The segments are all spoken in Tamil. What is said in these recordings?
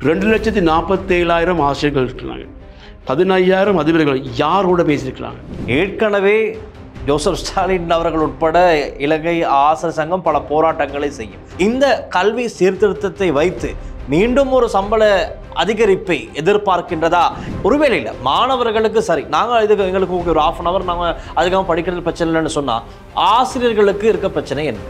2,47,000 ஆசிரியர்கள் இருக்கிறாங்க, 15,000 அதிபர்கள் யாரோட பேசியிருக்கிறாங்க. ஏற்கனவே ஜோசப் ஸ்டாலின் அவர்கள் உட்பட இலங்கை ஆசிரியர் சங்கம் பல போராட்டங்களை செய்யும். இந்த கல்வி சீர்திருத்தத்தை வைத்து மீண்டும் ஒரு சம்பள அதிகரிப்பை எதிர்பார்க்கின்றதா? ஒருவேளை இல்லை, மாணவர்களுக்கு சரி, நாங்கள் இதுக்கு எங்களுக்கு ஒரு 1/2 hour நாங்கள் அதிகமாக படிக்கிறது பிரச்சனை இல்லைன்னு சொன்னால் ஆசிரியர்களுக்கு இருக்க பிரச்சனை என்ன?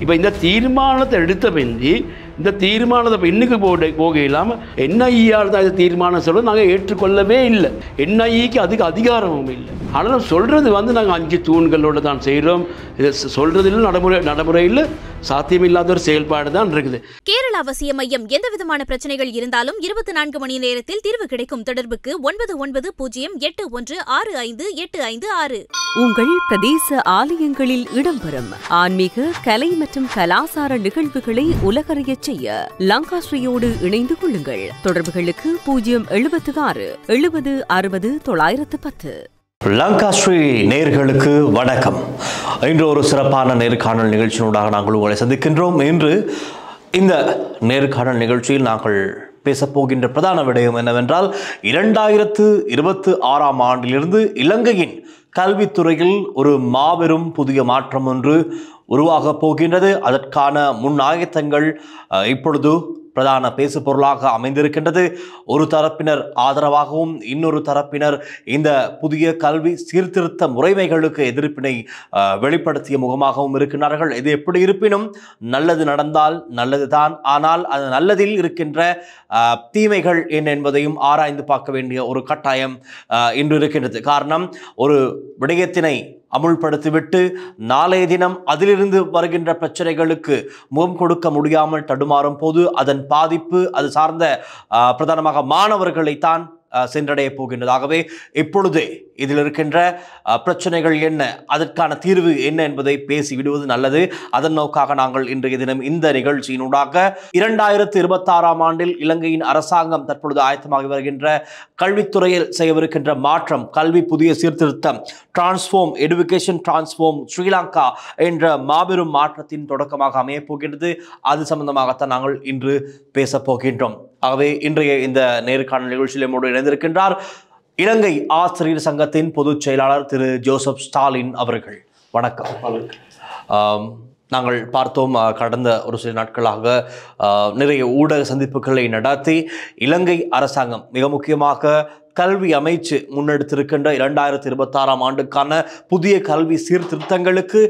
இப்போ இந்த தீர்மானத்தை எடுத்த பிந்தி இந்த தீர்மானத்தை பெண்ணுக்கு போக இல்லாமல் என்ஐஇயால் தான் இந்த தீர்மானம் சொல்கிறது நாங்கள் ஏற்றுக்கொள்ளவே இல்லை. என்ஐஇக்கு அதுக்கு அதிகாரமும் இல்லை. ஆனால் சொல்கிறது நாங்கள் 5 தூண்களோடு தான் செய்கிறோம். இதை சொல்கிறதில் நடைமுறையில் சாத்தியமில்லாத ஒரு செயல்பாடு தான் இருக்குது. கேரள அவசிய மையம் எந்த விதமான பிரச்சனைகள் இருந்தாலும் 24 மணி நேரத்தில் தீர்வு கிடைக்கும். தொடர்புக்கு 9908165856. உங்கள் பிரதேச ஆலயங்களில் இடம்பெறும் ஆன்மீக, கலை மற்றும் கலாசார நிகழ்வுகளை உலகறியச் செய்ய லங்காஸ்ரீயோடு இணைந்து கொள்ளுங்கள். தொடர்புகளுக்கு 076 70 60 910. லங்காஸ்ரீ நேயர்களுக்கு வணக்கம். இன்று ஒரு சிறப்பான நேர்காணல் நிகழ்ச்சியினூடாக நாங்கள் உங்களை சந்திக்கின்றோம். இன்று இந்த நேர்காணல் நிகழ்ச்சியில் நாங்கள் பேசப்போகின்ற பிரதான விடயம் என்னவென்றால் 2026ஆம் ஆண்டிலிருந்து இலங்கையின் கல்வித்துறையில் ஒரு மாபெரும் புதிய மாற்றம் ஒன்று உருவாகப் போகின்றது. அதற்கான முன்னாயத்தங்கள் இப்பொழுது பிரதான பேசு பொருளாக அமைந்திருக்கின்றது. ஒரு தரப்பினர் ஆதரவாகவும் இன்னொரு தரப்பினர் இந்த புதிய கல்வி சீர்திருத்த முறைமைகளுக்கு எதிர்ப்பினை வெளிப்படுத்திய முகமாகவும் இருக்கின்றார்கள். இது எப்படி இருப்பினும் நல்லது நடந்தால் நல்லதுதான். ஆனால் அது நல்லதில் இருக்கின்ற தீமைகள் என்ன என்பதையும் ஆராய்ந்து பார்க்க வேண்டிய ஒரு கட்டாயம் இன்று இருக்கின்றது. காரணம், ஒரு விடயத்தினை அமுல்படுத்திவிட்டு நாளைய தினம் அதிலிருந்து வருகின்ற பிரச்சனைகளுக்கு முகம் கொடுக்க முடியாமல் தடுமாறும் போது அதன் பாதிப்பு அது சார்ந்த பிரதானமாக மாணவர்களைத்தான் சென்றடைய போகின்றதாகவே இப்பொழுதே இதில் இருக்கின்ற பிரச்சனைகள் என்ன, அதற்கான தீர்வு என்ன என்பதை பேசிவிடுவது நல்லது. அதன் நோக்காக நாங்கள் இன்றைய தினம் இந்த நிகழ்ச்சியினூடாக 2026ஆம் ஆண்டில் இலங்கையின் அரசாங்கம் தற்பொழுது ஆயத்தமாகி வருகின்ற கல்வித்துறையில் செய்யவிருக்கின்ற மாற்றம், கல்வி புதிய சீர்திருத்தம், டிரான்ஸ்ஃபார்ம் எஜுகேஷன் டிரான்ஸ்ஃபார்ம் ஸ்ரீலங்கா என்ற மாபெரும் மாற்றத்தின் தொடக்கமாக அமையப் போகின்றது. அது சம்பந்தமாகத்தான் நாங்கள் இன்று பேசப் போகின்றோம். ஆகவே இன்றைய இந்த நேர்காணல் நிகழ்ச்சியில் நம்மோடு இணைந்திருக்கின்றார் இலங்கை ஆசிரியர் சங்கத்தின் பொதுச் செயலாளர் திரு ஜோசப் ஸ்டாலின் அவர்கள். வணக்கம். நாங்கள் பார்த்தோம், கடந்த ஒரு சில நாட்களாக நிறைய ஊடக சந்திப்புகளை நடத்தி இலங்கை அரசாங்கம் மிக முக்கியமாக கல்வி அமைச்சு முன்னெடுத்திருக்கின்ற 2026ஆம் ஆண்டுக்கான புதிய கல்வி சீர்திருத்தங்களுக்கு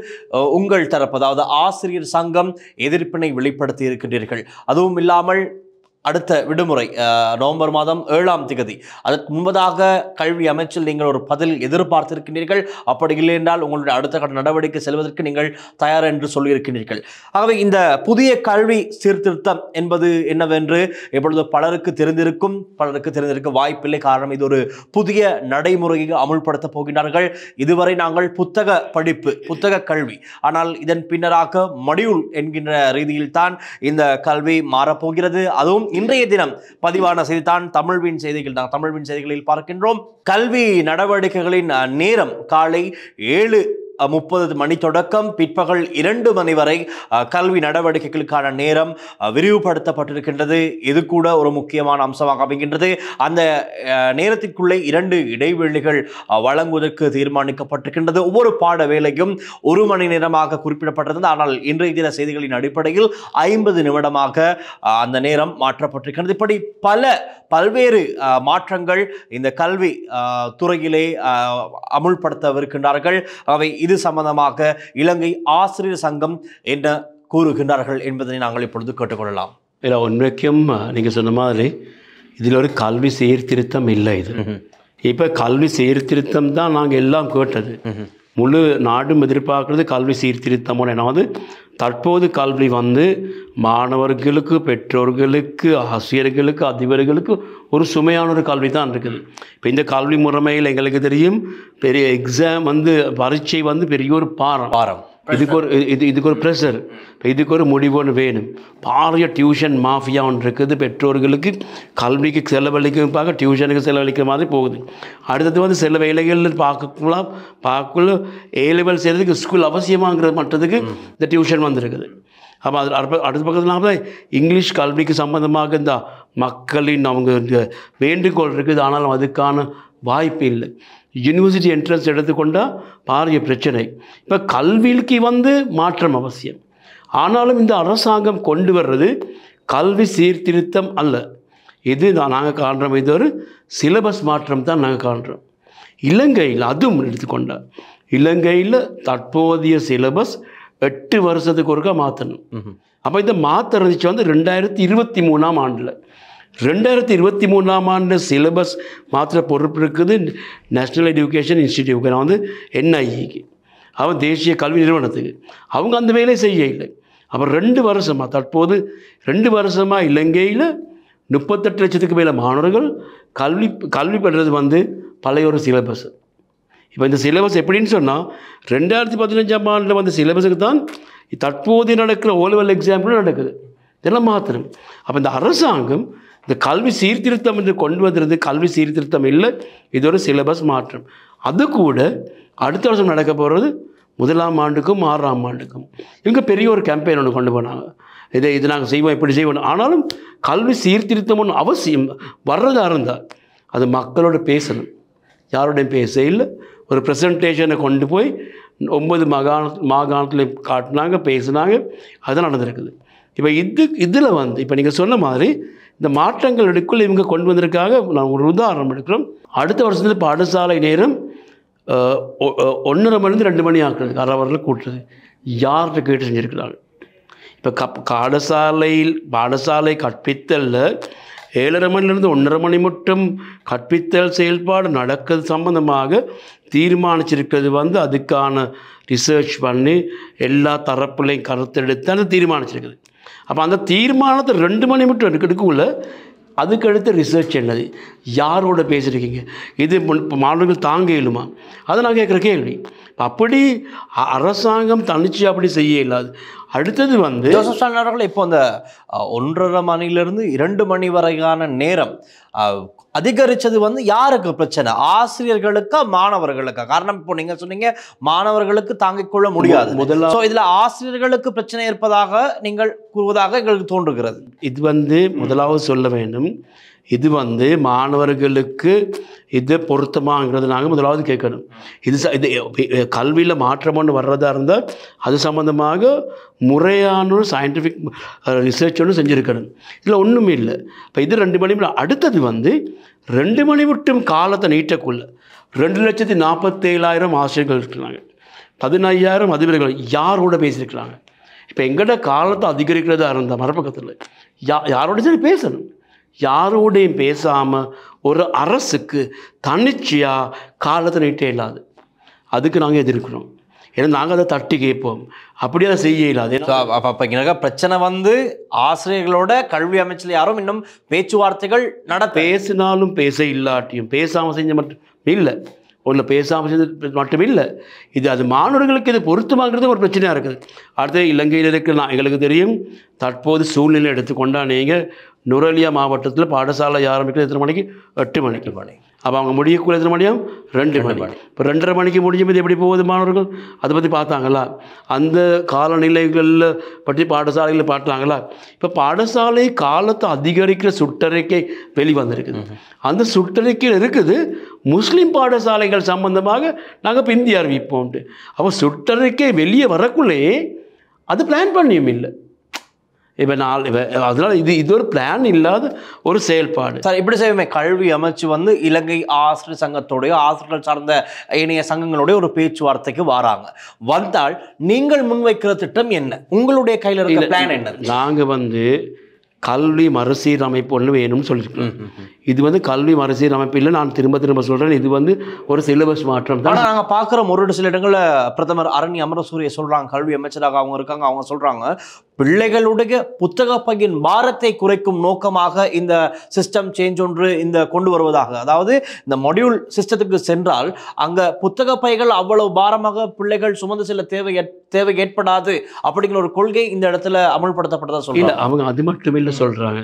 உங்கள் தரப்பு, அதாவது ஆசிரியர் சங்கம் எதிர்ப்பினை வெளிப்படுத்தி இருக்கின்றீர்கள். அதுவும் இல்லாமல் அடுத்த விடுமுறை நவம்பர் மாதம் 7ஆம் தேதி, அதற்கு முன்பதாக கல்வி அமைச்சில் நீங்கள் ஒரு பதில் எதிர்பார்த்திருக்கின்றீர்கள். அப்படி இல்லை என்றால் உங்களுடைய அடுத்த கட்ட நடவடிக்கை செல்வதற்கு நீங்கள் தயார் என்று சொல்லியிருக்கின்றீர்கள். ஆகவே இந்த புதிய கல்வி சீர்திருத்தம் என்பது என்னவென்று எப்பொழுது பலருக்கு தெரிந்திருக்க வாய்ப்பில்லை. காரணம், இது ஒரு புதிய நடைமுறையை அமுல்படுத்தப் போகின்றார்கள். இதுவரை நாங்கள் புத்தக படிப்பு, புத்தக கல்வி, ஆனால் இதன் பின்னராக மடியூல் என்கின்ற ரீதியில் தான் இந்த கல்வி மாறப்போகிறது. அதுவும் இன்றைய தினம் பதிவான செய்திதான் தமிழ்வின் செய்திகள். நாங்கள் தமிழ்வின் செய்திகளில் பார்க்கின்றோம், கல்வி நடவடிக்கைகளின் நேரம் காலை 7:30 மணி தொடக்கம் பிற்பகல் 2 மணி வரை கல்வி நடவடிக்கைகளுக்கான நேரம் விரிவுபடுத்தப்பட்டிருக்கின்றது. இது கூட ஒரு முக்கியமான அம்சமாக அமைகின்றது. அந்த நேரத்திற்குள்ளே 2 இடைவெளிகள் வழங்குவதற்கு தீர்மானிக்கப்பட்டிருக்கின்றது. ஒவ்வொரு பாட வேளையும் 1 மணி நேரமாக குறிப்பிடப்பட்டிருந்தது. ஆனால் இன்றைய தின செய்திகளின் அடிப்படையில் 50 நிமிடமாக அந்த நேரம் மாற்றப்பட்டிருக்கின்றது. இப்படி பல்வேறு மாற்றங்கள் இந்த கல்வி துறையிலே அமுல்படுத்தவிருக்கின்றார்கள். அவை இது சம்பந்தமாக இலங்கை ஆசிரியர் சங்கம் என்ன கூறுகின்றார்கள் என்பதை நாங்கள் இப்பொழுது கேட்டுக்கொள்ளலாம். இல்லை, உண்மைக்கும் நீங்கள் சொன்ன மாதிரி இதில் ஒரு கல்வி சீர்திருத்தம் இல்லை. இது இப்போ கல்வி சீர்திருத்தம் தான் நாங்கள் எல்லாம் கேட்டது. முழு நாடும் எதிர்பார்க்கறது கல்வி சீர்திருத்தம். ஏன்னா தற்போது கல்வி மாணவர்களுக்கு, பெற்றோர்களுக்கு, ஆசிரியர்களுக்கு, அதிபர்களுக்கு ஒரு சுமையான ஒரு கல்வி தான் இருக்குது. இப்போ இந்த கல்வி முறைமையில் எங்களுக்கு தெரியும், பெரிய எக்ஸாம் பரீட்சை பெரிய ஒரு பாரம். இதுக்கு ஒரு ப்ரெஷர், இதுக்கு ஒரு முடிவு ஒன்று வேணும். பாரிய டியூஷன் மாஃபியா ஒன்று இருக்குது. பெற்றோர்களுக்கு கல்விக்கு செலவழிக்க டியூஷனுக்கு செலவழிக்கிற மாதிரி போகுது. அடுத்தது சில வேலைகள் பார்க்கக்குள்ள A லெவல் செய்கிறதுக்கு ஸ்கூல் அவசியமாகிற மட்டத்துக்கு இந்த டியூஷன் வந்திருக்குது. அப்போ அதில் அடுத்த பக்கத்தில் இங்கிலீஷ் கல்விக்கு சம்பந்தமாக இந்த மக்களின் அவங்க வேண்டுகோள் இருக்குது. ஆனாலும் அதுக்கான வாய்ப்பு இல்லை. யூனிவர்சிட்டி என்ட்ரன்ஸ் எடுத்துக்கொண்டால் பாரிய பிரச்சனை. இப்போ கல்விக்கு மாற்றம் அவசியம். ஆனாலும் இந்த அரசாங்கம் கொண்டு வர்றது கல்வி சீர்திருத்தம் அல்ல. இது நாங்கள் காண்றோம், இது ஒரு சிலபஸ் மாற்றம் தான் நாங்கள் காண்றோம். இலங்கையில் அதுவும் எடுத்துக்கொண்டால் இலங்கையில் தற்போதைய சிலபஸ் 8 வருஷத்துக்கு ஒருக்கா மாற்றணும். அப்போ இந்த மாற்றம் இருந்துச்சு 2023ஆம் ஆண்டில். 2023ஆம் ஆண்டு சிலபஸ் மாற்ற பொறுப்பு இருக்குது நேஷ்னல் எஜுகேஷன் இன்ஸ்டிடியூட், நான் NIEக்கு, அவன் தேசிய கல்வி நிறுவனத்துக்கு. அவங்க அந்த வேலையை செய்ய இல்லை. அப்போ 2 வருஷமாக தற்போது 2 வருஷமாக இலங்கையில் 38 லட்சத்துக்கு மேலே மாணவர்கள் கல்வி பெறுறது பழைய ஒரு சிலபஸ். இப்போ இந்த சிலபஸ் எப்படின்னு சொன்னால் 2015ஆம் ஆண்டில் சிலபஸுக்கு தான் தற்போது நடக்கிற O-level எக்ஸாம் கூட நடக்குது. இதெல்லாம் மாத்திரம். அப்போ இந்த அரசாங்கம் இந்த கல்வி சீர்திருத்தம் என்று கொண்டு வந்தது கல்வி சீர்திருத்தம் இல்லை, இது ஒரு சிலபஸ் மாற்றம். அது கூட அடுத்த வருஷம் நடக்க போகிறது 1ஆம் ஆண்டுக்கும் 6ஆம் ஆண்டுக்கும். இவங்க பெரிய ஒரு கேம்பெயின் ஒன்று கொண்டு போனாங்க. இது நாங்கள் செய்வோம், இப்படி செய்வோம். ஆனாலும் கல்வி சீர்திருத்தம் ஒன்று அவசியம். வர்றதாக இருந்தால் அது மக்களோட பேசணும், யாரோடையும் பேச இல்லை. ஒரு ப்ரெசன்டேஷனை கொண்டு போய் 9 மாகாணத்தில் காட்டினாங்க, பேசினாங்க, அதுதான் நடந்திருக்குது. இப்போ இதில் இப்போ நீங்கள் சொன்ன மாதிரி இந்த மாற்றங்கள் எடுக்குள்ள இவங்க கொண்டு வந்திருக்காங்க. நான் ஒரு உதாரணம் எடுக்கிறோம். அடுத்த வருஷத்தில் பாடசாலை நேரம் 1:30 மணிலேருந்து 2 மணி ஆக்குறது, அறவரில் கூட்டுறது. யார்கிட்ட கேட்டு செஞ்சுருக்கிறாங்க? இப்போ பாடசாலை கற்பித்தலில் 7:30 மணிலேருந்து 1:30 மணி மட்டும் கற்பித்தல் செயல்பாடு நடக்கிறது சம்பந்தமாக தீர்மானிச்சிருக்கிறது. அதுக்கான ரிசர்ச் பண்ணி எல்லா தரப்புலையும் கருத்தெடுத்து அந்த தீர்மானிச்சிருக்குது. அப்போ அந்த தீர்மானத்தை 2 மணி மட்டும் எடுக்கக்குள்ள அதுக்கு அடுத்த ரிசர்ச் என்னது, யாரோட பேசியிருக்கீங்க, இது இப்போ மாணவர்கள் தாங்க இயலுமா, அதை நான் கேட்குற கேள்வி. அப்படி அரசாங்கம் தனிச்சு அப்படி செய்ய இல்லாது. அடுத்தது ஜோசப் ஸ்டாலின் அவர்கள் இப்போ அந்த 1:30 மணிலிருந்து 2 மணி வரையான நேரம் அதிகரித்தது யாருக்கு பிரச்சனை? ஆசிரியர்களுக்கா மாணவர்களுக்கா? காரணம் இப்போ நீங்கள் சொன்னீங்க மாணவர்களுக்கு தாங்கிக் கொள்ள முடியாது. ஸோ இதில் ஆசிரியர்களுக்கு பிரச்சனை இருப்பதாக நீங்கள் கூறுவதாக எங்களுக்கு தோன்றுகிறது. இது முதலாவது சொல்ல வேண்டும், இது மாணவர்களுக்கு இது பொருத்தமாங்கிறது நாங்கள் முதலாவது கேட்கணும். இது கல்வியில் மாற்றம் ஒன்று வர்றதா இருந்தால் அது சம்மந்தமாக முறையான ஒரு சயின்டிஃபிக் ரிசர்ச் ஒன்று செஞ்சுருக்கணும். இதில் ஒன்றுமே இல்லை. இப்போ இது 2 மணி. அடுத்தது 2 மணி மட்டும் காலத்தை நீட்டக்குள்ள 2,47,000 ஆசிரியர்கள் இருக்கிறாங்க, 15,000 அதிபர்கள் யாரோட பேசியிருக்கிறாங்க. இப்போ எங்கள்கிட்ட காலத்தை அதிகரிக்கிறதா இருந்தால் மறுபக்கத்தில் யாரோட சரி பேசணும். யாரோடையும் பேசாமல் ஒரு அரசுக்கு தன்னிச்சையாக காலத்தை நீட்ட இல்லாது. அதுக்கு நாங்கள் எதிர்க்கிறோம். ஏன்னா நாங்கள் அதை தட்டி கேட்போம், அப்படி அதை செய்ய இல்லாது. அப்போ பிரச்சனை ஆசிரியர்களோட கல்வி அமைச்சில் யாரும் இன்னும் பேச்சுவார்த்தைகள் பேசினாலும் பேச இல்லாட்டியும் பேசாமல் செஞ்ச மட்டும் இல்லை, ஒன்றில் பேசாமல் செஞ்சது மட்டும் இல்லை. அது மாணவர்களுக்கு இது பொருத்தமாகிறது ஒரு பிரச்சனையாக இருக்குது. அடுத்து இலங்கையில் இருக்கிற எங்களுக்கு தெரியும் தற்போது சூழ்நிலை எடுத்துக்கொண்டா நீங்கள் நுரலியா மாவட்டத்தில் பாடசாலை ஆரம்பிக்கிறது எத்தனை மணிக்கு? 8 மணிக்கு. அப்போ அவங்க முடியக்குள்ள எத்தனை மணியும்? 2 மணி. இப்போ 2:30 மணிக்கு முடியும்போது எப்படி போகுது மாணவர்கள்? அதை பற்றி பார்த்தாங்களா? அந்த காலநிலைகளில் பற்றி பாடசாலைகளில் பார்த்தாங்களா? இப்போ பாடசாலை காலத்தை அதிகரிக்கிற சுற்றறிக்கை வெளிவந்திருக்குது. அந்த சுற்றறிக்கையில் இருக்குது முஸ்லீம் பாடசாலைகள் சம்பந்தமாக நாங்கள் பிந்தி அறிவிப்போம்ட்டு. அப்போ சுற்றறிக்கை வெளியே வரக்குள்ளேயே அது பிளான் பண்ணியும் இல்லை. இப்போ அதனால் இது ஒரு பிளான் இல்லாத ஒரு செயல்பாடு. சார் இப்படி செய்வோமே, கல்வி அமைச்சு இலங்கை ஆசிரியர் சங்கத்தோடைய ஆசிரியர்கள் சார்ந்த இணைய சங்கங்களுடைய ஒரு பேச்சுவார்த்தைக்கு வந்தால் நீங்கள் முன்வைக்கிற திட்டம் என்ன? உங்களுடைய கையில் இருக்கிற பிளான் என்ன? நாங்கள் கல்வி மறுசீரமைப்பு ஒன்று வேணும்னு சொல்லியிருக்கோம். இது கல்வி மறுசீரமைப்பு இல்லை, நான் திரும்ப சொல்கிறேன், இது ஒரு சிலபஸ் மாற்றம் தான். ஆனால் நாங்கள் பார்க்குற ஒரு சில இடங்களில் பிரதமர் அரணி அமரசூரிய சொல்கிறாங்க, கல்வி அமைச்சராக அவங்க இருக்காங்க, அவங்க சொல்கிறாங்க பிள்ளைகளுடைய புத்தக பையின் பாரத்தை குறைக்கும் நோக்கமாக இந்த சிஸ்டம் சேஞ்ச் ஒன்று கொண்டு வருவதாக. அதாவது இந்த மொடியூல் சிஸ்டத்துக்கு சென்றால் அங்கே புத்தக பைகள் அவ்வளவு பாரமாக பிள்ளைகள் சுமந்து செல்ல தேவை ஏற்படாது அப்படிங்கிற ஒரு கொள்கை இந்த இடத்துல அமல்படுத்தப்பட்டதா சொல்றாங்க. அவங்க அது மட்டும் இல்லை சொல்கிறாங்க,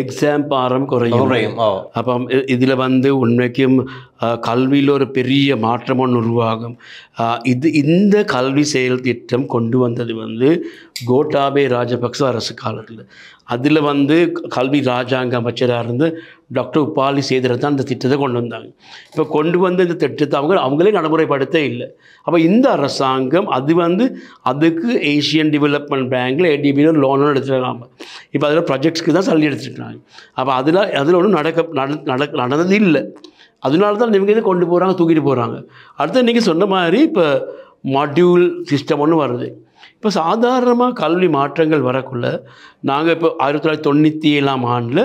எக்ஸாம் பாரம் குறையும். அப்போ இதில் உண்மைக்கும் கல்வியில் ஒரு பெரிய மாற்றம் ஒன்று உருவாகும். இந்த கல்வி செயல் திட்டம் கொண்டு வந்தது கோட்டாபே ராஜபக்ச அரசு காலத்தில். அதில் வந்து கல்வி ராஜாங்க அமைச்சராக இருந்து டாக்டர் உபாலி சேதுரன் தான் இந்த திட்டத்தை கொண்டு வந்தாங்க. இப்போ கொண்டு வந்து இந்த திட்டத்தை அவங்களே நடைமுறைப்படுத்த இல்லை. அப்போ இந்த அரசாங்கம் அது வந்து அதுக்கு ஏஷியன் டெவலப்மெண்ட் பேங்க்கில் ஏடிபியில் லோனும் எடுத்துருக்காங்க. இப்போ அதில் ப்ராஜெக்ட்ஸ்க்கு தான் சல்லி எடுத்துருக்காங்க. அப்போ அதில் ஒன்றும் நடந்தது இல்லை. அதனால தான் இவங்க இதை கொண்டு போகிறாங்க, தூக்கிட்டு போகிறாங்க. அடுத்து நீங்கள் சொன்ன மாதிரி இப்போ மாட்யூல் சிஸ்டம் ஒன்று வருது. இப்போ சாதாரணமாக கல்வி மாற்றங்கள் வரக்குள்ள நாங்கள் இப்போ 1997ஆம் ஆண்டில்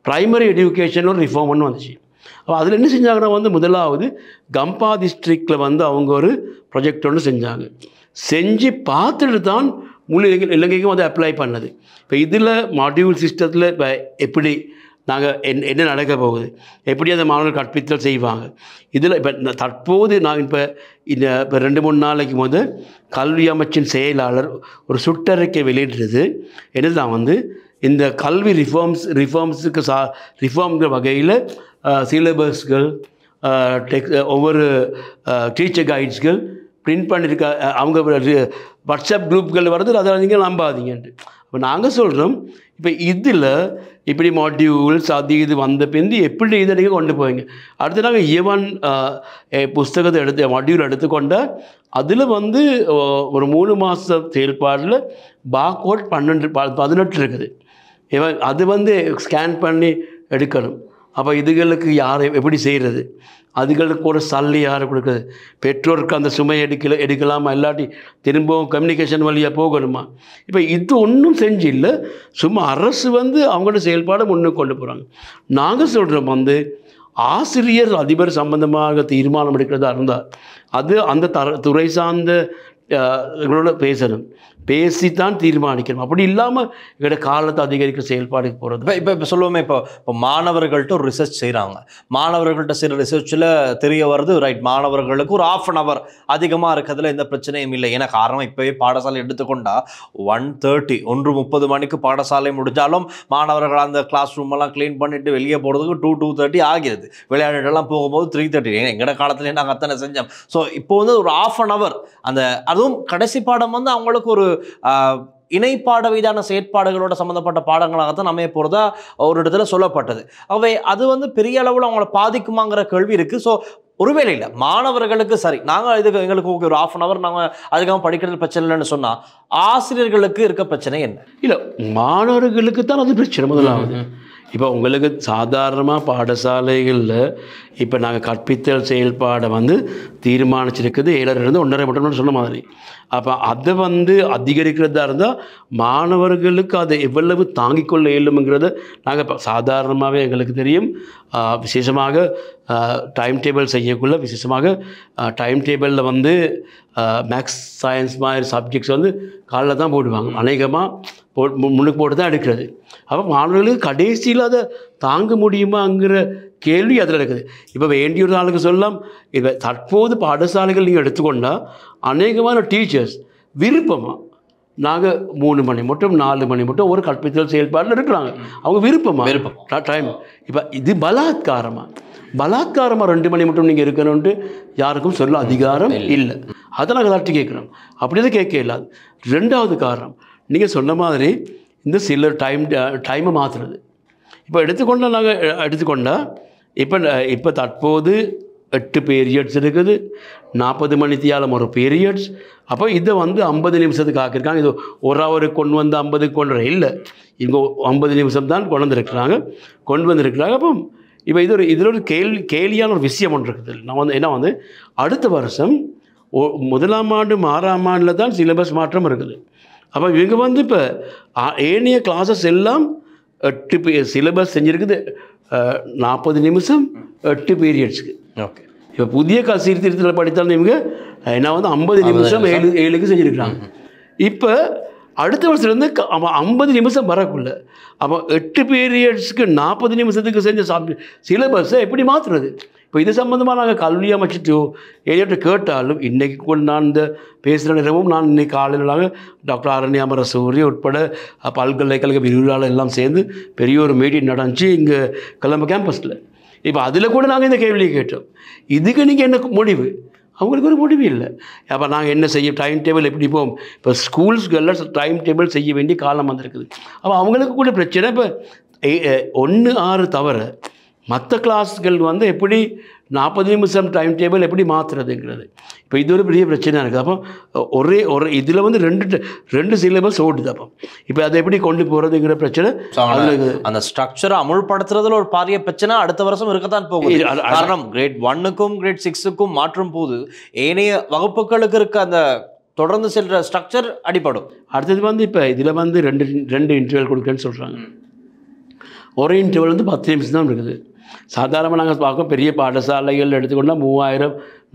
ப்ரைமரி எஜுகேஷன் ஒரு ரிஃபார்ம் ஒன்று வந்துச்சு. அப்போ அதில் என்ன செஞ்சாங்கன்னா வந்து முதலாவது கம்பா டிஸ்ட்ரிக்டில் வந்து அவங்க ஒரு ப்ராஜெக்ட் ஒன்று செஞ்சு பார்த்துட்டு தான் முழு இலங்கைக்கும் வந்து அப்ளை பண்ணது. இப்போ இதில் மாட்யூல் சிஸ்டத்தில் இப்போ எப்படி நாங்கள் என்ன நடக்க போகுது, எப்படி அந்த மாணவர்கள் கற்பித்தல் செய்வாங்க, இதில் இப்போ தற்போது நாங்கள் இப்போ 2-3 நாளைக்கு முதல் கல்வி அமைச்சின் செயலாளர் ஒரு சுற்றறிக்கை வெளியிடுறது என்னதான் வந்து இந்த கல்வி ரிஃபார்ம்ஸுக்கு ரிஃபார்ம்ங்கிற வகையில் சிலபஸ்கள், ஒவ்வொரு டீச்சர் கைட்ஸ்கள் பிரிண்ட் பண்ணியிருக்க அவங்க வாட்ஸ்அப் குரூப்கள் வருது, அதை நீங்கள் நம்பாதீங்கன்ட்டு. இப்போ நாங்கள் சொல்கிறோம் இப்போ இதில் இப்படி மாட்யூல்ஸ் அது இது வந்த பிந்தி எப்படி இதை நீங்கள் கொண்டு போவீங்க. அடுத்து நாங்கள் ஈவன் புஸ்தகத்தை மாட்யூல் எடுத்துக்கொண்டால் அதில் வந்து ஒரு 3 மாத செயல்பாடில் பார்கோட் 18 இருக்குது. இவன் அது வந்து ஸ்கேன் பண்ணி எடுக்கணும். அப்போ இதுகளுக்கு யார் எப்படி செய்கிறது, அதுகளுக்கு ஒரு சல்லி யார் கொடுக்குறது, பெற்றோருக்கு அந்த சுமை எடுக்கலாமா, இல்லாட்டி திரும்பவும் கம்யூனிகேஷன் வழியாக போகணுமா. இப்போ இது ஒன்றும் செஞ்சு இல்லை, சும்மா அரசு வந்து அவங்களோட செயல்பாடை முன்னுக்கு கொண்டு போகிறாங்க. நாங்கள் சொல்கிறோம் வந்து ஆசிரியர் அதிபர் சம்பந்தமாக தீர்மானம் எடுக்கிறதா இருந்தால் அது அந்த துறை சார்ந்த இவங்களோட பேசித்தான் தீர்மானிக்கணும். அப்படி இல்லாமல் எங்களோட காலத்தை அதிகரிக்கிற செயல்பாடுக்கு போகிறது. இப்போ சொல்லுவோமே, இப்போ மாணவர்கள்ட்ட ஒரு ரிசர்ச் செய்கிறாங்க. மாணவர்கள்ட்ட செய்கிற ரிசர்ச்சில் தெரிய வருது, ரைட், மாணவர்களுக்கு ஒரு 1/2 an hour அதிகமாக இருக்கிறதுல எந்த பிரச்சனையும் இல்லை. ஏன்னா காரணம் இப்போவே பாடசாலை எடுத்துக்கொண்டா 1:30 மணிக்கு பாடசாலை முடிஞ்சாலும் மாணவர்கள் அந்த கிளாஸ் ரூமெல்லாம் க்ளீன் பண்ணிவிட்டு வெளியே போகிறதுக்கு 2:30 ஆகிறது. விளையாட்டுலாம் போகும்போது 3:30. எங்களோட காலத்துலேயே நாங்கள் அத்தனை செஞ்சோம். ஸோ இப்போ வந்து ஒரு 1/2 an hour அந்த அதுவும் கடைசி பாடம் வந்து அவங்களுக்கு ஒரு இணைப்பாட மீதான செயற்பாடுகளோட சம்மந்தப்பட்ட பாடங்களாகத்தான் நம்ம போகிறதா ஒரு இடத்துல சொல்லப்பட்டது. அவை அது வந்து பெரிய அளவில் அவங்கள பாதிக்குமாங்கிற கேள்வி இருக்குது. ஸோ ஒருவேளை இல்லை மாணவர்களுக்கு சரி, நாங்கள் இதுக்கு எங்களுக்கு ஒரு 1/2 an hour நாங்கள் அதுக்காக படிக்கிறது பிரச்சனை இல்லைன்னு சொன்னால் ஆசிரியர்களுக்கு இருக்க பிரச்சனை என்ன? இல்லை, மாணவர்களுக்கு தான் அது பிரச்சனை முதலாவது. இப்போ உங்களுக்கு சாதாரணமாக பாடசாலைகளில் இப்போ நாங்கள் கற்பித்தல் செயல்பாடை வந்து தீர்மானிச்சிருக்குது 7:30 1:30 மட்டும் சொன்ன மாதிரி. அப்போ அதை வந்து அதிகரிக்கிறதா இருந்தால் மாணவர்களுக்கு அதை எவ்வளவு தாங்கிக் கொள்ள இயலும்ங்கிறத நாங்கள் இப்போ சாதாரணமாகவே எங்களுக்கு தெரியும். விசேஷமாக டைம் டேபிள் செய்யக்குள்ள விசேஷமாக டைம் டேபிளில் வந்து மேக்ஸ் சயின்ஸ் மாதிரி சப்ஜெக்ட்ஸ் வந்து காலைல தான் போடுவாங்க. அநேகமாக முன்னுக்கு போட்டு தான் எடுக்கிறது. அப்போ மாணவர்களுக்கு கடைசியில் அதை தாங்க முடியுமாங்கிற கேள்வி அதில் இருக்குது. இப்போ வேண்டிய ஒரு ஆளுக்கு சொல்லலாம், இப்போ தற்போது பாடசாலைகள் நீங்கள் எடுத்துக்கொண்டால் அநேகமான டீச்சர்ஸ் விருப்பமாக நாங்கள் 3 மணி மட்டும் 4 மணி மட்டும் ஒரு கற்பித்தல் செயல்பாடில் இருக்கிறாங்க. அவங்க விருப்பம் டைம். இப்போ இது பலாத்காரமாக 2 மணி மட்டும் நீங்கள் இருக்கணும்ன்ட்டு யாருக்கும் சொல்ல அதிகாரம் இல்லை. அதை நாங்கள் தட்டி கேட்குறோம். அப்படி தான் கேட்க இல்லாது. 2வது காரணம் நீங்கள் சொன்ன மாதிரி இந்த சில டைமை மாற்றுறது. இப்போ எடுத்துக்கொண்டால் இப்போ தற்போது 8 பீரியட்ஸ் இருக்குது, 40 மணித்தியாலம் ஒரு பீரியட்ஸ். அப்போ இதை வந்து 50 நிமிஷத்துக்கு ஆக்கியிருக்காங்க. இது 1 ஹவருக்கு கொண்டு வந்து 50க்கு கொண்டு இல்லை, இவங்க 50 நிமிஷம் தான் கொண்டு வந்திருக்கிறாங்க. அப்போ இப்போ இதில் ஒரு கேலியான ஒரு விஷயம் ஒன்று இருக்குது. நான் வந்து என்ன வந்து அடுத்த வருஷம் 1ஆம் ஆண்டு 6ஆம் ஆண்டில் தான் சிலபஸ் மாற்றம் இருக்குது. அப்போ இவங்க வந்து இப்போ ஏனைய கிளாஸஸ் எல்லாம் 8 சிலபஸ் செஞ்சுருக்குது 40 நிமிஷம் 8 பீரியட்ஸுக்கு. ஓகே, இப்போ புதிய சீர்திருத்தத்தில் படித்தாலும் இவங்க என்ன வந்து 50 நிமிஷம் 7க்கு செஞ்சுருக்கிறாங்க. இப்போ அடுத்த வருஷத்துலேருந்து 50 நிமிஷம் வரக்குள்ள அப்போ 8 பீரியட்ஸுக்கு 40 நிமிஷத்துக்கு செஞ்ச சிலபஸை எப்படி மாற்றுறது? இப்போ இது சம்மந்தமாக நாங்கள் கல்வி அமைச்சிட்டு ஏற்ற கேட்டாலும் இன்றைக்கி கூட நான் இந்த பேசுகிற நேரமும் நான் இன்றைக்கி காலையிலாக டாக்டர் ஆரண்ய அமரசூரி உட்பட பல்கலைக்கழக விரிவுரையாளர் எல்லாம் சேர்ந்து பெரிய ஒரு மீட்டிங் நடந்துச்சு இங்கே கொலம்பு கேம்பஸில். இப்போ அதில் கூட நாங்கள் இந்த கேள்வியை கேட்டோம், இதுக்கு நீங்கள் என்ன முடிவு? அவங்களுக்கு ஒரு முடிவு இல்லை. அப்போ நாங்கள் என்ன செய்ய, டைம் டேபிள் எப்படி போவோம்? இப்போ ஸ்கூல்ஸ்களில் டைம் டேபிள் செய்ய வேண்டிய காலம் வந்திருக்குது. அப்போ அவங்களுக்கு கூட பிரச்சனை. இப்போ 1-6 தவிர மற்ற கிளாஸ்கள் வந்து எப்படி 40 நிமிஷம் டைம் டேபிள் எப்படி மாற்றுறதுங்கிறது இப்போ இது ஒரு பெரிய பிரச்சனையாக இருக்குது. அப்போ ஒரு இதில் வந்து ரெண்டு சிலபஸ் ஓடுது. அப்போ இப்போ அதை எப்படி கொண்டு போகிறதுங்கிற பிரச்சனை. அந்த ஸ்ட்ரக்சரை அமுல்படுத்துறதுல ஒரு பாரிய பிரச்சனை அடுத்த வருஷம் இருக்கத்தான் போகுது. காரணம் கிரேட் 1க்கும் கிரேட் 6க்கும் மாற்றும் போது ஏனைய வகுப்புகளுக்கு இருக்க அந்த தொடர்ந்து செல்ற ஸ்ட்ரக்சர் அடிப்படும். அடுத்தது வந்து இப்போ இதில் வந்து ரெண்டு இன்டர்வல் கொடுக்குறேன்னு சொல்கிறாங்க. ஒரு இன்டர்வல் வந்து 10 நிமிஷம் தான் இருக்குது. சாதாரணமாக நாங்கள் பார்க்கோம் பெரிய பாடசாலைகள் எடுத்துக்கொண்டால் 3000,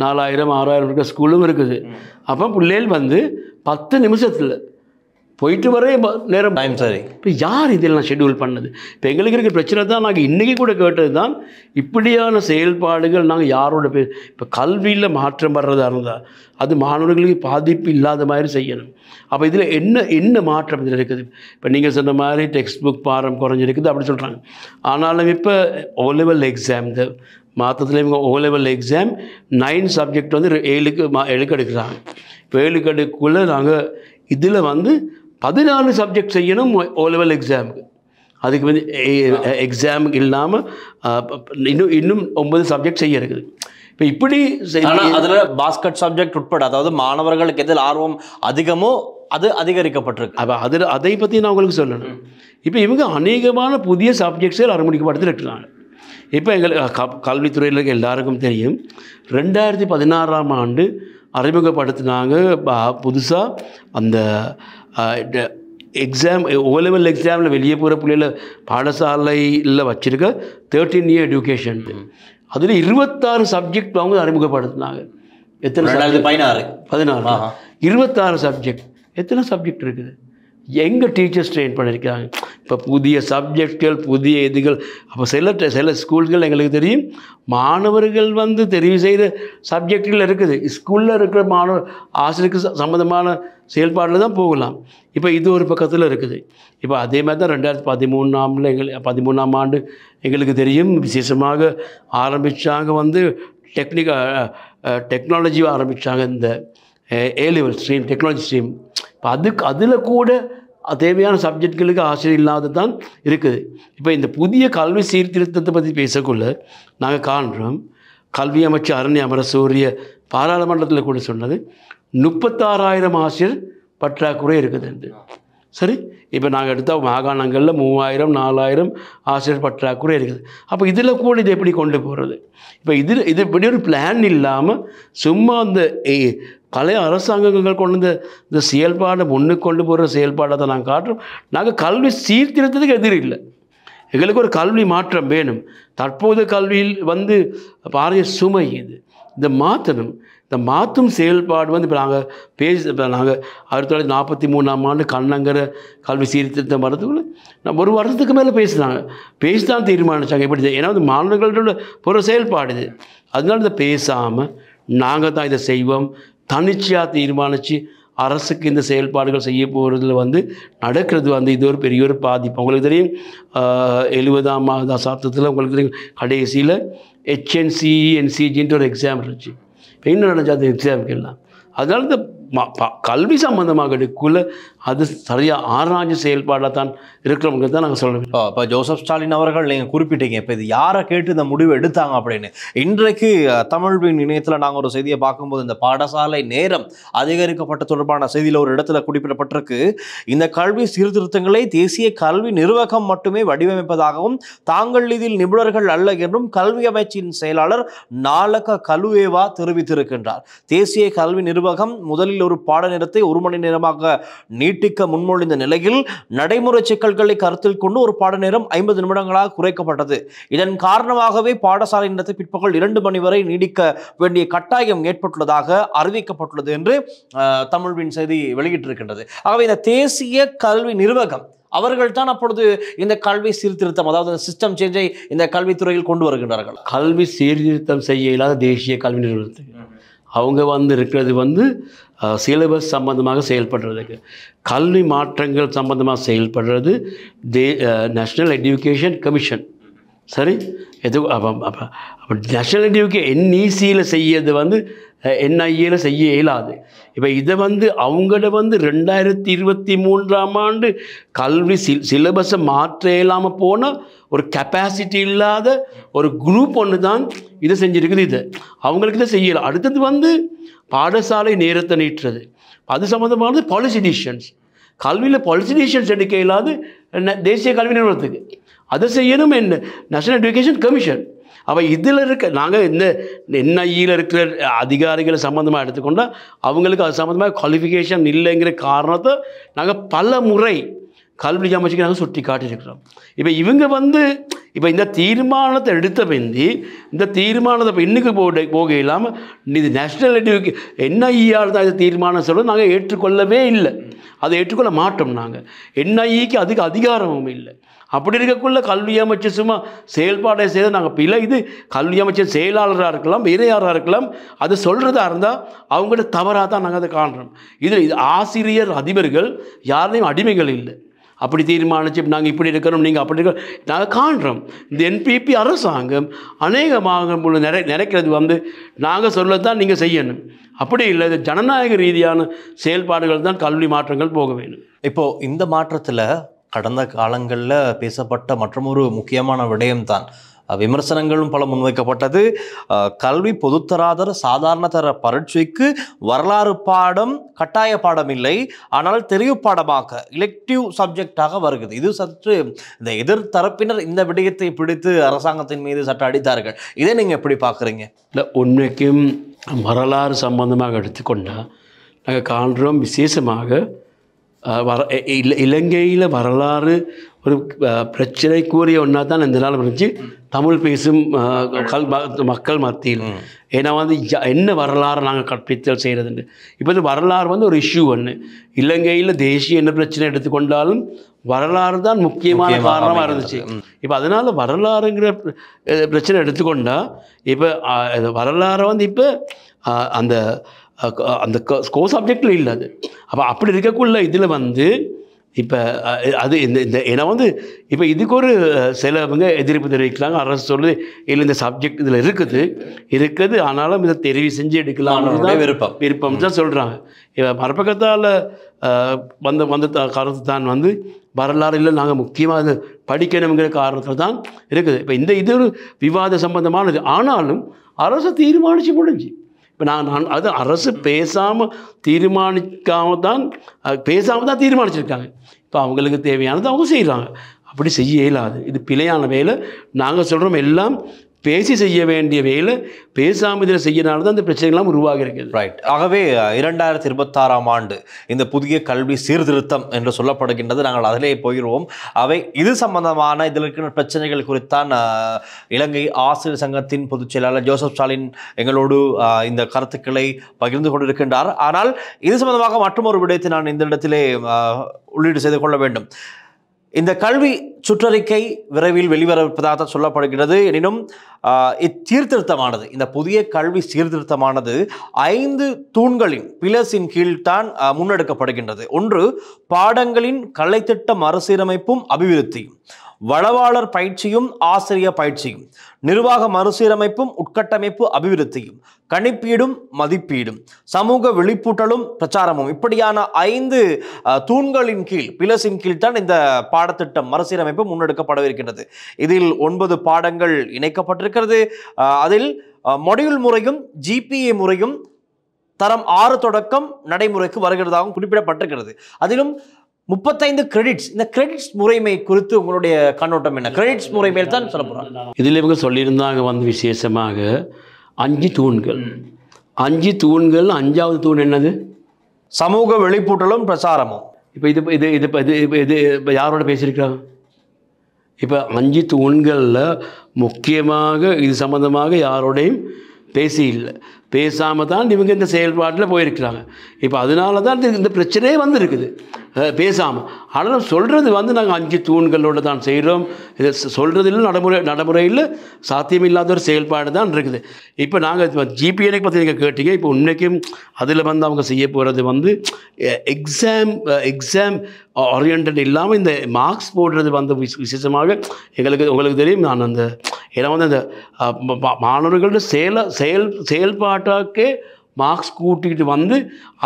4000, 6000 இருக்கிற ஸ்கூலும் இருக்குது. அப்போ பிள்ளைகள் வந்து 10 நிமிஷத்தில் போயிட்டு வரே நேரம் டைம். சரி, இப்போ யார் இதெல்லாம் ஷெட்யூல் பண்ணது? இப்போ எங்களுக்கு இருக்கிற பிரச்சனை தான் நாங்கள் இன்றைக்கி கூட கேட்டது தான், இப்படியான செயல்பாடுகள் நாங்கள் யாரோட இப்போ கல்வியில் மாற்றம் வர்றதா இருந்தால் அது மாணவர்களுக்கு பாதிப்பு இல்லாத மாதிரி செய்யணும். அப்போ இதில் என்ன மாற்றம் இதில் இருக்குது? இப்போ நீங்கள் சொன்ன மாதிரி டெக்ஸ்ட் புக் பாரம் குறைஞ்சிருக்குது அப்படி சொல்கிறாங்க. ஆனாலும் இப்போ O-level எக்ஸாம் இந்த மாற்றத்தில் இவங்க O-level எக்ஸாம் 9 சப்ஜெக்ட் வந்து 7க்கு எடுக்கிறாங்க. இப்போ 7க்கு எடுக்குள்ளே நாங்கள் இதில் வந்து 14 சப்ஜெக்ட் செய்யணும் O-level எக்ஸாமுக்கு. அதுக்கு வந்து எக்ஸாமுக்கு இல்லாமல் இன்னும் 9 சப்ஜெக்ட் செய்ய இருக்குது. இப்போ இப்படி அதில் பாஸ்கெட் சப்ஜெக்ட் உட்பட, அதாவது மாணவர்களுக்கு எதில் ஆர்வம் அதிகமோ அது அதிகரிக்கப்பட்டிருக்கு. அப்போ அதை பற்றி நான் உங்களுக்கு சொல்லணும். இப்போ இவங்க அநேகமான புதிய சப்ஜெக்ட்ஸை அறிமுகப்படுத்தி இருக்கிறாங்க. இப்போ கல்வித்துறையில் இருக்க எல்லாருக்கும் தெரியும் 2016ஆம் ஆண்டு அறிமுகப்படுத்தினாங்க புதுசாக அந்த எக்ஸாம் O-level எக்ஸாமில் வெளியே போகிற பிள்ளைகளை பாடசாலையில் வச்சுருக்க 13 year எஜுகேஷன். அதில் 26 சப்ஜெக்ட் அவங்க அறிமுகப்படுத்தினாங்க. எத்தனை? 2016 26 சப்ஜெக்ட். எத்தனை சப்ஜெக்ட் இருக்குது? எங்கே டீச்சர்ஸ் ட்ரெயின் பண்ணியிருக்காங்க? இப்போ புதிய சப்ஜெக்ட்கள், புதிய இதுகள். அப்போ சில ஸ்கூல்கள் எங்களுக்கு தெரியும் மாணவர்கள் வந்து தெரிவு செய்கிற சப்ஜெக்டுகள் இருக்குது. ஸ்கூலில் இருக்கிற ஆசிரியருக்கு சம்மந்தமான செயல்பாடில் தான் போகலாம். இப்போ இது ஒரு பக்கத்தில் இருக்குது. இப்போ அதே மாதிரி தான் 2013ஆம் ஆண்டு எங்களுக்கு தெரியும் விசேஷமாக ஆரம்பித்தாங்க வந்து டெக்னாலஜி ஆரம்பித்தாங்க. இந்த A-level ஸ்ட்ரீம், டெக்னாலஜி ஸ்ட்ரீம். இப்போ அதில் கூட தேவையான சப்ஜெக்ட்களுக்கு ஆசிரியர் இல்லாத தான் இருக்குது. இப்போ இந்த புதிய கல்வி சீர்திருத்தத்தை பற்றி பேசக்குள்ள நாங்கள் காண்கிறோம் கல்வி அமைச்சர் அரண்ய அமரசூரிய பாராளுமன்றத்தில் கூட சொன்னது 36,000 ஆசிரியர் பற்றாக்குறை இருக்குதுண்டு. சரி, இப்போ நாங்கள் எடுத்தால் மாகாணங்களில் 3000, 4000 ஆசிரியர் பற்றாக்குறை இருக்குது. அப்போ இதில் கூட இதை எப்படி கொண்டு போகிறது? இப்போ இது இப்படி ஒரு பிளான் இல்லாமல் சும்மா அந்த பழைய அரசாங்கங்கள் கொண்டு இந்த செயல்பாடை முன்னுக்கு கொண்டு போகிற செயல்பாடை தான் நாங்கள் காட்டுறோம். நாங்கள் கல்வி சீர்திருத்தத்துக்கு எதிர் இல்லை. எங்களுக்கு ஒரு கல்வி மாற்றம் வேணும். தற்போது கல்வியில் வந்து பாரிய சுமை இந்த மாற்றணும். இந்த மாற்றும் செயல்பாடு வந்து இப்போ நாங்கள் இப்போ நாங்கள் 1943ஆம் ஆண்டு கண்ணங்கர கல்வி சீர்திருத்தம் வரதுக்குள்ள நான் ஒரு வருஷத்துக்கு மேலே பேசி தான் தீர்மானித்தாங்க எப்படி. ஏன்னா வந்து மாணவர்களோட போகிற செயல்பாடு இது. அதனால இதை பேசாமல் நாங்கள் தான் இதை செய்வோம் தனிச்சையாக தீர்மானித்து அரசுக்கு இந்த செயல்பாடுகள் செய்ய போகிறதுல வந்து நடக்கிறது வந்து இது ஒரு பெரிய ஒரு பாதிப்பு. உங்களுக்கு தெரியும் 70ஆம் தசாப்தத்தில் உங்களுக்கு தெரியும் கடைசியில் HNCE/NCGன்ட்டு ஒரு எக்ஸாம் இருந்துச்சு. இப்போ இன்னும் நடந்துச்சு அந்த எக்ஸாமுக்கு எல்லாம். அதனால இந்த கல்வி சம்பந்தமாக எடுக்குள்ள அது சரியாக ஆராய்ச்சி செயல்பாடாக தான் இருக்கிறவங்க தான் நாங்கள் சொல்ல வேண்டும். இப்போ ஜோசப் ஸ்டாலின் அவர்கள் நீங்கள் குறிப்பிட்டீங்க இப்போ இது யாரை கேட்டு இந்த முடிவு எடுத்தாங்க அப்படின்னு. இன்றைக்கு தமிழ்வின் இணையத்தில் நாங்கள் ஒரு செய்தியை பார்க்கும்போது இந்த பாடசாலை நேரம் அதிகரிக்கப்பட்ட தொடர்பான செய்தியில் ஒரு இடத்துல குறிப்பிடப்பட்டிருக்கு. இந்த கல்வி சீர்திருத்தங்களை தேசிய கல்வி நிர்வாகம் மட்டுமே வடிவமைப்பதாகவும் தாங்கள் இதில் நிபுணர்கள் அல்ல என்றும் கல்வி அமைச்சின் செயலாளர் நாலக கலுவேவா தெரிவித்திருக்கின்றார். தேசிய கல்வி நிர்வாகம் முதலில் ஒரு பாடநேரத்தை 1 மணி நேரமாக நீட்டிக்க முன்மொழிந்த நிலையில் நடைமுறை சிக்கல்களை கருத்தில் கொண்டு ஒரு பாடநேரம் 50 நிமிடங்களாக குறைக்கப்பட்டது. இதன் காரணமாகவே பாடசாலை நேரத்தை பிற்பகல் 2 மணி வரை நீடிக்க வேண்டிய கட்டாயம் ஏற்பட்டுள்ளதாக அறிவிக்கப்பட்டுள்ளது என்று தமிழ்வின் செய்தி வெளியிட்டிருக்கின்றது. ஆகவே இந்த தேசிய கல்வி நிர்வாகம் அவர்கள் தான் அப்பொழுது இந்த கல்வி சீர்திருத்தம் அதாவது சிஸ்டம் சேஞ்சை இந்த கல்வித்துறையில் கொண்டு வருகின்றார்கள். கல்வி சீர்திருத்தம் செய்ய இல்லாத தேசிய கல்வி நிறுவனத்துக்கு அவங்க வந்து இருக்கிறது வந்து சிலபஸ் சம்பந்தமாக செயல்படுறதுக்கு கல்வி மாற்றங்கள் சம்பந்தமாக செயல்படுறது நேஷ்னல் எஜுகேஷன் கமிஷன். சரி. எது அப்போ அப்போ அப்போ நேஷனல் எஜுகேஷன் என்இசியில் செய்யறது வந்து என்ஐஏல செய்ய இயலாது. இப்போ இதை வந்து அவங்கள வந்து 2023ஆம் ஆண்டு கல்வி சிலபஸை மாற்ற இயலாமல் போன ஒரு கெப்பாசிட்டி இல்லாத ஒரு குரூப் ஒன்று தான் இதை செஞ்சுருக்குது. இதை அவங்களுக்கு இதை செய்யலாம். அடுத்தது வந்து பாடசாலை நேரத்தை நீட்டுறது, அது சம்மந்தமானது பாலிசி டிசிஷன்ஸ். கல்வியில் பாலிசி டிசிஷன்ஸ் எடுக்க இயலாது தேசிய கல்வி நிறுவனத்துக்கு. அதை செய்யணும் என்ன நேஷனல் எஜுகேஷன் கமிஷன். அப்போ இதில் இருக்க நாங்கள் இந்த என்ஐயில் இருக்கிற அதிகாரிகளை சம்மந்தமாக எடுத்துக்கொண்டால் அவங்களுக்கு அது சம்மந்தமாக குவாலிஃபிகேஷன் இல்லைங்கிற காரணத்தை நாங்கள் பல முறை கல்வி அமைச்சுக்கு நாங்கள் சுட்டி காட்டியிருக்கிறோம். இப்போ இவங்க வந்து இப்போ இந்த தீர்மானத்தை எடுத்த பிந்தி இந்த தீர்மானத்தை இப்போ இன்னைக்கு போக இல்லாமல் இது நேஷனல் என்ஐஆர் தான் இந்த தீர்மானம் சொல்ல நாங்கள் ஏற்றுக்கொள்ளவே இல்லை. அதை ஏற்றுக்கொள்ள மாட்டோம். நாங்கள் என்ஐக்கு அதுக்கு அதிகாரமும் இல்லை. அப்படி இருக்கக்குள்ள கல்வி அமைச்சர் சும்மா செயல்பாடை செய்த நாங்கள் பிள்ளை இது கல்வி அமைச்சர் செயலாளராக இருக்கலாம், வேறு யாராக இருக்கலாம், அது சொல்கிறதா இருந்தால் அவங்களோட தவறாக தான் நாங்கள் அதை காண்றோம். இது ஆசிரியர் அதிபர்கள் யாரையும் அடிமைகள் இல்லை. அப்படி தீர்மானிச்சு நாங்கள் இப்படி இருக்கிறோம், நீங்கள் அப்படி இருக்கிறோம் நாங்கள் காண்றோம். இந்த என்பிபி அரசாங்கம் அநேகமாக நினைக்கிறது வந்து நாங்கள் சொல்லத்தான் நீங்கள் செய்யணும். அப்படி இல்லை, இது ஜனநாயக ரீதியான செயல்பாடுகள் தான் கல்வி மாற்றங்கள் போக வேணும். இப்போது இந்த மாற்றத்தில் கடந்த காலங்களில் பேசப்பட்ட மற்றொரு முக்கியமான விடயம்தான் விமர்சனங்களும் பல முன்வைக்கப்பட்டது. கல்வி பொதுத்தராதர சாதாரண தர பரீட்சைக்கு வரலாறு பாடம் கட்டாய பாடம் இல்லை, ஆனால் தெரிவு பாடமாக எலெக்டிவ் சப்ஜெக்டாக வருகிறது. இது சற்று இந்த எதிர்த்தரப்பினர் இந்த விடயத்தை பிடித்து அரசாங்கத்தின் மீது சற்று அடித்தார்கள். இதை நீங்கள் எப்படி பார்க்குறீங்க? இல்லை, உண்மைக்கும் வரலாறு சம்பந்தமாக எடுத்துக்கொண்டால் நாங்கள் காண்றோம். விசேஷமாக இலங்கையில் வரலாறு ஒரு பிரச்சனைக்குரிய ஒன்றா தான் இந்த நாள் இருந்துச்சு தமிழ் பேசும் மக்கள் மத்தியில். ஏன்னா வந்து என்ன வரலாறு நாங்கள் கற்பித்தல் செய்கிறதுண்டு. இப்போ இந்த வரலாறு வந்து ஒரு இஷ்யூ ஒன்று. இலங்கையில் தேசிய என்ன பிரச்சனை எடுத்துக்கொண்டாலும் வரலாறு தான் முக்கியமான காரணமாக இருந்துச்சு. இப்போ அதனால் வரலாறுங்கிற பிரச்சனை எடுத்துக்கொண்டால் இப்போ வரலாறை வந்து இப்போ அந்த அந்த கோ சப்ஜெக்டில் இல்லை அது. அப்போ அப்படி இருக்கக்குள்ள இதில் வந்து இப்போ அது இந்த ஏன்னா வந்து இப்போ இதுக்கு ஒரு சிலவங்க எதிர்ப்பு தெரிவிக்கிறாங்க. அரசு சொல்லுது இல்லை இந்த சப்ஜெக்ட் இதில் இருக்குது ஆனாலும் இதை தெரிவு செஞ்சு எடுக்கலாம் விருப்பம் தான் சொல்கிறாங்க. இப்போ மறுபக்கத்தால் வந்த கருத்து தான் வந்து வரலாறு இல்லை நாங்கள் முக்கியமாக இது படிக்கணுங்கிற காரணத்தில் தான் இருக்குது. இப்போ இது ஒரு விவாத சம்பந்தமானது. ஆனாலும் அரசு தீர்மானித்து முடிஞ்சு இப்போ நான் அது அரசு பேசாமல் தான் தீர்மானிச்சிருக்காங்க. இப்போ அவங்களுக்கு தேவையானது அவங்க செய்கிறாங்க. அப்படி செய்ய இயலாது. இது பிழையான வேலை. நாங்கள் சொல்கிறோம் எல்லாம் பேசி செய்ய வேண்டிய வேலை, பேசாமல் இதில் செய்யனால தான் இந்த பிரச்சனைகள்லாம் உருவாகி இருக்குது. ரைட். ஆகவே 2026ஆம் ஆண்டு இந்த புதிய கல்வி சீர்திருத்தம் என்று சொல்லப்படுகின்றது. நாங்கள் அதிலே போயிடுவோம். அவை இது சம்பந்தமான இதில் இருக்கிற பிரச்சனைகள் குறித்தான் இலங்கை ஆசிரியர் சங்கத்தின் பொதுச் செயலாளர் ஜோசப் ஸ்டாலின் எங்களோடு இந்த கருத்துக்களை பகிர்ந்து கொண்டிருக்கின்றார். ஆனால் இது சம்பந்தமாக மற்றொரு விடயத்தை நான் இந்த இடத்திலே உள்ளீடு செய்து கொள்ள வேண்டும். இந்த கல்வி சுற்றறிக்கை விரைவில் வெளிவரப்பதாக சொல்லப்படுகிறது. எனினும் இச்சீர்திருத்தமானது, இந்த புதிய கல்வி சீர்திருத்தமானது 5 தூண்களின் பிலர்ஸின் கீழ்தான் முன்னெடுக்கப்படுகின்றது. ஒன்று, பாடங்களின் கலைத்திட்ட மறுசீரமைப்பும் அபிவிருத்தியும், வளவாளர் பயிற்சியும் ஆசிரியர் பயிற்சியும், நிர்வாக மறுசீரமைப்பும் உட்கட்டமைப்பு அபிவிருத்தியும், கணிப்பீடும் மதிப்பீடும், சமூக விழிப்பூட்டலும் பிரச்சாரமும், இப்படியான 5 தூண்களின் கீழ் பிலர்ஸின் கீழ் தான் இந்த பாடத்திட்டம் மறுசீரமைப்பு முன்னெடுக்கப்படவிருக்கின்றது. இதில் 9 பாடங்கள் இணைக்கப்பட்டிருக்கிறது. அதில் மொடியூல் முறையும் ஜிபிஏ முறையும் தரம் 6 தொடக்கம் நடைமுறைக்கு வருகிறதாகவும் குறிப்பிடப்பட்டிருக்கிறது. அதிலும் 35 கிரெடிட்ஸ். இந்த கிரெடிட்ஸ் முறைமை குறித்து உங்களுடைய கண்ணோட்டம் என்ன? கிரெடிட்ஸ் முறைமையில் தான் சொல்ல போகிறாங்க. இதில் இவங்க சொல்லியிருந்தாங்க வந்து விசேஷமாக 5 தூண்கள். 5 தூண்கள். 5வது தூண் என்னது? சமூக வெளிப்பூட்டலும் பிரச்சாரமும். இப்போ இது இப்போ யாரோட பேசியிருக்கிறாங்க? இப்போ 5 தூண்களில் முக்கியமாக இது சம்பந்தமாக யாரோடையும் பேசி இல்லை, பேசாமல் தான் இவங்க இந்த செயல்பாட்டில் போயிருக்கிறாங்க. இப்போ அதனால தான் இந்த பிரச்சனையே வந்திருக்குது பேசாமல். ஆனால் சொல்கிறது வந்து நாங்கள் 5 தூண்களோடு தான் செய்கிறோம். இதை சொல்கிறதில் நடைமுறையில் சாத்தியமில்லாத ஒரு செயல்பாடு தான் இருக்குது. இப்போ நாங்கள் ஜிபிஎனை பற்றி நீங்கள் கேட்டீங்க. இப்போ உண்மைக்கும் அதில் வந்து அவங்க செய்ய போகிறது வந்து எக்ஸாம் ஓரியன்ட் இல்லாமல் இந்த மார்க்ஸ் போடுறது வந்து விசேஷமாக உங்களுக்கு தெரியும். நான் அந்த ஏன்னா வந்து அந்த மாணவர்களோட செயல்பாட்டாக்கே மார்க்ஸ் கூட்டிகிட்டு வந்து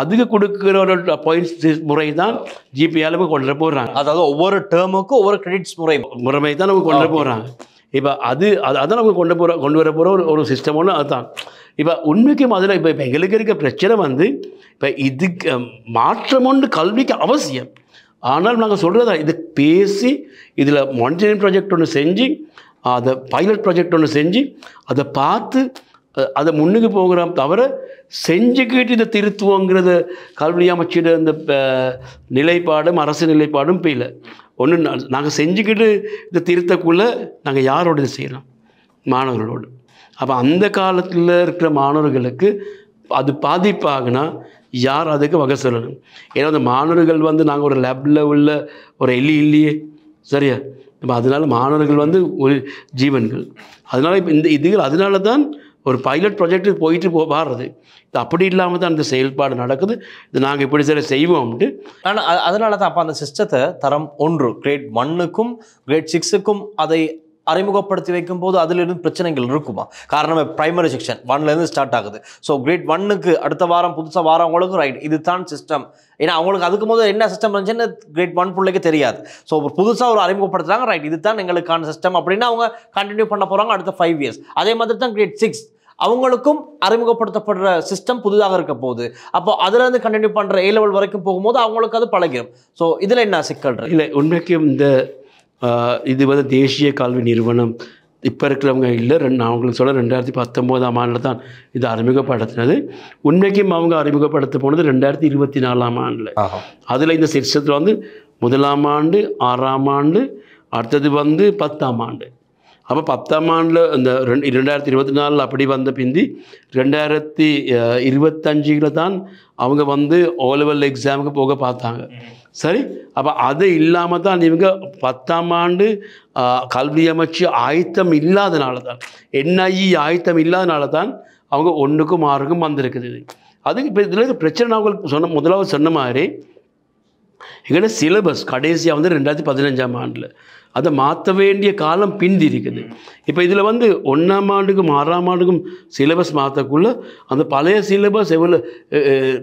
அதுக்கு கொடுக்குற ஒரு பாயிண்ட்ஸ் முறை தான் ஜிபிஏல கொண்டு போடுறாங்க. அதாவது ஒவ்வொரு டேர்முக்கும் ஒவ்வொரு கிரெடிட்ஸ் முறை தான் நம்ம கொண்டு போகிறாங்க. இப்போ அதான் நம்ம கொண்டு வர போகிற ஒரு சிஸ்டம் ஒன்று அதுதான். இப்போ உண்மைக்கும் அதில் இப்போ எங்களுக்கு இருக்க பிரச்சனை வந்து இப்போ இதுக்கு மாற்றம் ஒன்று கல்விக்கு அவசியம். ஆனால் நாங்கள் சொல்கிறதா இது பேசி இதில் மானிட்டரிங் ப்ராஜெக்ட் ஒன்று செஞ்சு அதை பைலட் ப்ராஜெக்ட் ஒன்று செஞ்சு அதை பார்த்து அதை முன்னுக்கு போகிறோம் தவிர செஞ்சுக்கிட்டு இதை திருத்துவோங்கிறத கல்வி அமைச்சிட இந்த நிலைப்பாடும் அரசு நிலைப்பாடும் இப்போ இல்லை. ஒன்று நாங்கள் செஞ்சுக்கிட்டு இதை திருத்தக்குள்ளே நாங்கள் யாரோட இதை செய்யலாம்? மாணவர்களோடு. அப்போ அந்த காலத்தில் இருக்கிற மாணவர்களுக்கு அது பாதிப்பாகுனா யார் அதுக்கு வகை சொல்லணும்? ஏன்னா அந்த மாணவர்கள் வந்து நாங்கள் ஒரு லேபில் உள்ள ஒரு இல்லையே சரியா? இப்போ அதனால் மாணவர்கள் வந்து ஒரு ஜீவன்கள். அதனால் இப்போ இந்த இதுகள் அதனால தான் ஒரு பைலட் ப்ராஜெக்ட்டு போயிட்டு வாடுறது. இது அப்படி இல்லாமல் தான் அந்த செயல்பாடு நடக்குது. இது நாங்கள் இப்படி சரி செய்வோம்ட்டு. ஆனால் அதனால தான் அப்போ அந்த சிஸ்டத்தை தரம் 1 கிரேட் 1க்கும் கிரேட் 6க்கும் அதை அறிமுகப்படுத்தி வைக்கும் போது அதிலிருந்து பிரச்சனைகள் இருக்குமா? காரணம் பிரைமரி செக்ஷன் 1லேருந்து ஸ்டார்ட் ஆகுது. ஸோ கிரேட் 1க்கு அடுத்த வாரம் புதுசாக வாரவங்களுக்கு ரைட் இது தான் சிஸ்டம். ஏன்னா அவங்களுக்கு அதுக்கு முதல் என்ன சிஸ்டம் இருந்துச்சுன்னு கிரேட் 1 பிள்ளைக்கு தெரியாது. ஸோ புதுசாக ஒரு அறிமுகப்படுத்துறாங்க, ரைட் இது தான் எங்களுக்கான சிஸ்டம் அப்படின்னு அவங்க கண்டினியூ பண்ண போகிறாங்க அடுத்த 5 இயர்ஸ். அதே மாதிரி தான் கிரேட் 6 அவங்களுக்கும் அறிமுகப்படுத்தப்படுற சிஸ்டம் புதுதாக இருக்க போகுது. அப்போ அதுலேருந்து கண்டினியூ பண்ணுற A லெவல் வரைக்கும் போகும்போது அவங்களுக்கு அது பழகிடும். ஸோ இதில் என்ன சிக்கல் இல்லை? உண்மைக்கும் இந்த இது வந்து தேசிய கல்வி நிறுவனம் இப்போ இருக்கிறவங்க இல்லை. நான் உங்களுக்கு சொல்ல 2019ஆம் ஆண்டில் தான் இது அறிமுகப்படுத்தினது. உண்மைக்கும் அவங்க அறிமுகப்படுத்த போனது 2024ஆம் ஆண்டில். அதில் இந்த சிஸ்டத்தில் வந்து 1ஆம் ஆண்டு 6ஆம் ஆண்டு அடுத்தது வந்து 10ஆம் ஆண்டு. அப்போ 10ஆம் ஆண்டில் இந்த 2024 அப்படி வந்த பிந்தி 2025 தான் அவங்க வந்து O லெவல் எக்ஸாமுக்கு போக பார்த்தாங்க. சரி, அப்போ அது இல்லாமல் தான் இவங்க 10ஆம் ஆண்டு கல்வி அமைச்சு ஆயத்தம் இல்லாதனால தான் NIE ஆயத்தம் இல்லாதனால தான் அவங்க 1க்கும் 6க்கும் வந்திருக்குது. அதுக்கு இப்போ இதில் பிரச்சனை நான் உங்களுக்கு முதலாவது சொன்ன மாதிரி எங்கன்னா சிலபஸ் கடைசியாக வந்து 2015ஆம் ஆண்டில் அதை மாற்ற வேண்டிய காலம் பிந்தி இருக்குது. இப்போ இதில் வந்து 1ஆம் ஆண்டுக்கும் 6ஆம் ஆண்டுக்கும் சிலபஸ் மாற்றக்குள்ளே அந்த பழைய சிலபஸ்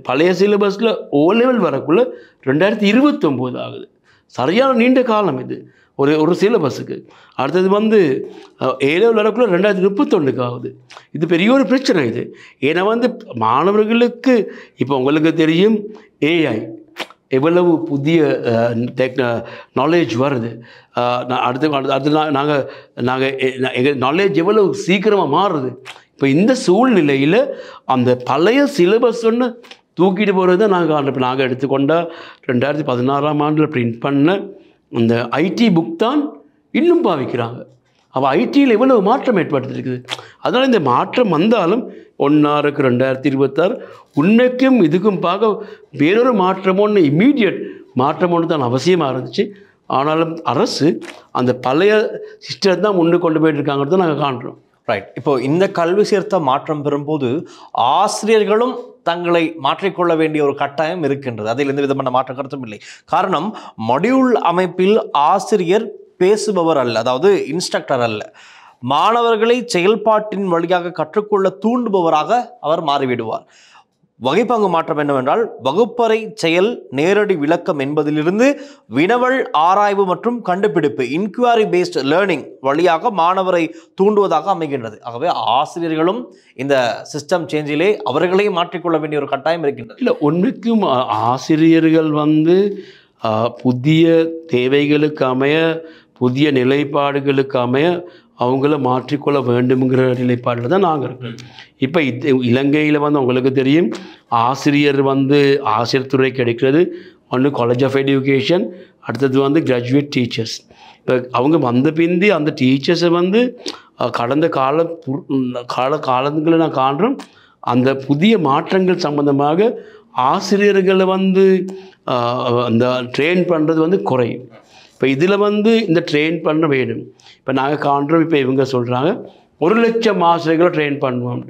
பழைய சிலபஸில் O லெவல் வரக்குள்ளே 2029 ஆகுது. சரியான நீண்ட காலம் இது ஒரு சிலபஸுக்கு. அடுத்தது வந்து A லெவல் வரக்குள்ளே 2031 ஆகுது. இது பெரிய ஒரு பிரச்சனை இது. ஏன்னா வந்து மாணவர்களுக்கு இப்போ உங்களுக்கு தெரியும் AI எவ்வளவு புதிய நாலேஜ் வருது. அடுத்து எங்கள் நாலேஜ் எவ்வளவு சீக்கிரமாக மாறுது. இப்போ இந்த சூழ்நிலையில் அந்த பழைய சிலபஸ் ஒன்று தூக்கிட்டு போகிறது தான் நாங்கள் எடுத்துக்கொண்டால் 2016ஆம் ஆண்டில் பிரிண்ட் பண்ண அந்த ஐடி புக் தான் இன்னும் பாவிக்கிறாங்க. அப்போ ஐடியில் எவ்வளவு மாற்றம் ஏற்படுத்திருக்குது. அதனால் இந்த மாற்றம் வந்தாலும் 1/6க்கு 2026 உன்னைக்கும் இதுக்கும் பார்க்க வேறொரு மாற்றம் ஒன்று இம்மீடியட் மாற்றம் ஒன்று தான் அவசியமாக இருந்துச்சு. ஆனாலும் அரசு அந்த பழைய சிஸ்டத்தை தான் முன்னு கொண்டு போயிட்டு இருக்காங்கிறத நாங்கள் காண்றோம். ரைட். இப்போ இந்த கல்வி சேர்த்த மாற்றம் பெறும்போது ஆசிரியர்களும் தங்களை மாற்றிக்கொள்ள வேண்டிய ஒரு கட்டாயம் இருக்கின்றது. அதில் எந்த விதமான மாற்ற கருத்தும் இல்லை. காரணம் மொடியூல் அமைப்பில் ஆசிரியர் பேசுபவர் அல்ல, அதாவது இன்ஸ்ட்ரக்டர் அல்ல, மாணவர்களை செயல்பாட்டின் வழியாக கற்றுக்கொள்ள தூண்டுபவராக அவர் மாறிவிடுவார். வகைப்பாங்கு மாற்றம் என்னவென்றால் வகுப்பறை செயல் நேரடி விளக்கம் என்பதிலிருந்து வினவல் ஆராய்வு மற்றும் கண்டுபிடிப்பு இன்குவரி பேஸ்ட் லேர்னிங் வழியாக மாணவரை தூண்டுவதாக அமைகின்றது. ஆகவே ஆசிரியர்களும் இந்த சிஸ்டம் சேஞ்சிலே அவர்களையும் மாற்றிக்கொள்ள வேண்டிய ஒரு கட்டாயம் இருக்கின்றது. இல்லை, ஒன்றுக்கும் ஆசிரியர்கள் வந்து புதிய தேவைகளுக்கு அமைய புதிய நிலைப்பாடுகளுக்கு அமைய அவங்கள மாற்றிக்கொள்ள வேண்டும்ங்கிற நிலைப்பாடில் தான் நாங்கள் இருக்கோம். இப்போ இலங்கையில் வந்து உங்களுக்கு தெரியும் ஆசிரியர் துறை கிடைக்கிறது. ஒன்று காலேஜ் ஆஃப் எஜுகேஷன், அடுத்தது வந்து கிராஜுவேட் டீச்சர்ஸ். அவங்க வந்த பிந்தி அந்த டீச்சர்ஸை வந்து கடந்த காலங்களை நான் காண்றோம். அந்த புதிய மாற்றங்கள் சம்பந்தமாக ஆசிரியர்களை வந்து அந்த ட்ரெயின் பண்ணுறது வந்து குறையும். இப்போ இதில் வந்து இந்த ட்ரெயின் பண்ண வேணும். இப்போ நாங்கள் காண்றோம், இப்போ இவங்க சொல்கிறாங்க 1,00,000 ஆசிரியர்களை ட்ரெயின் பண்ணுவோம்.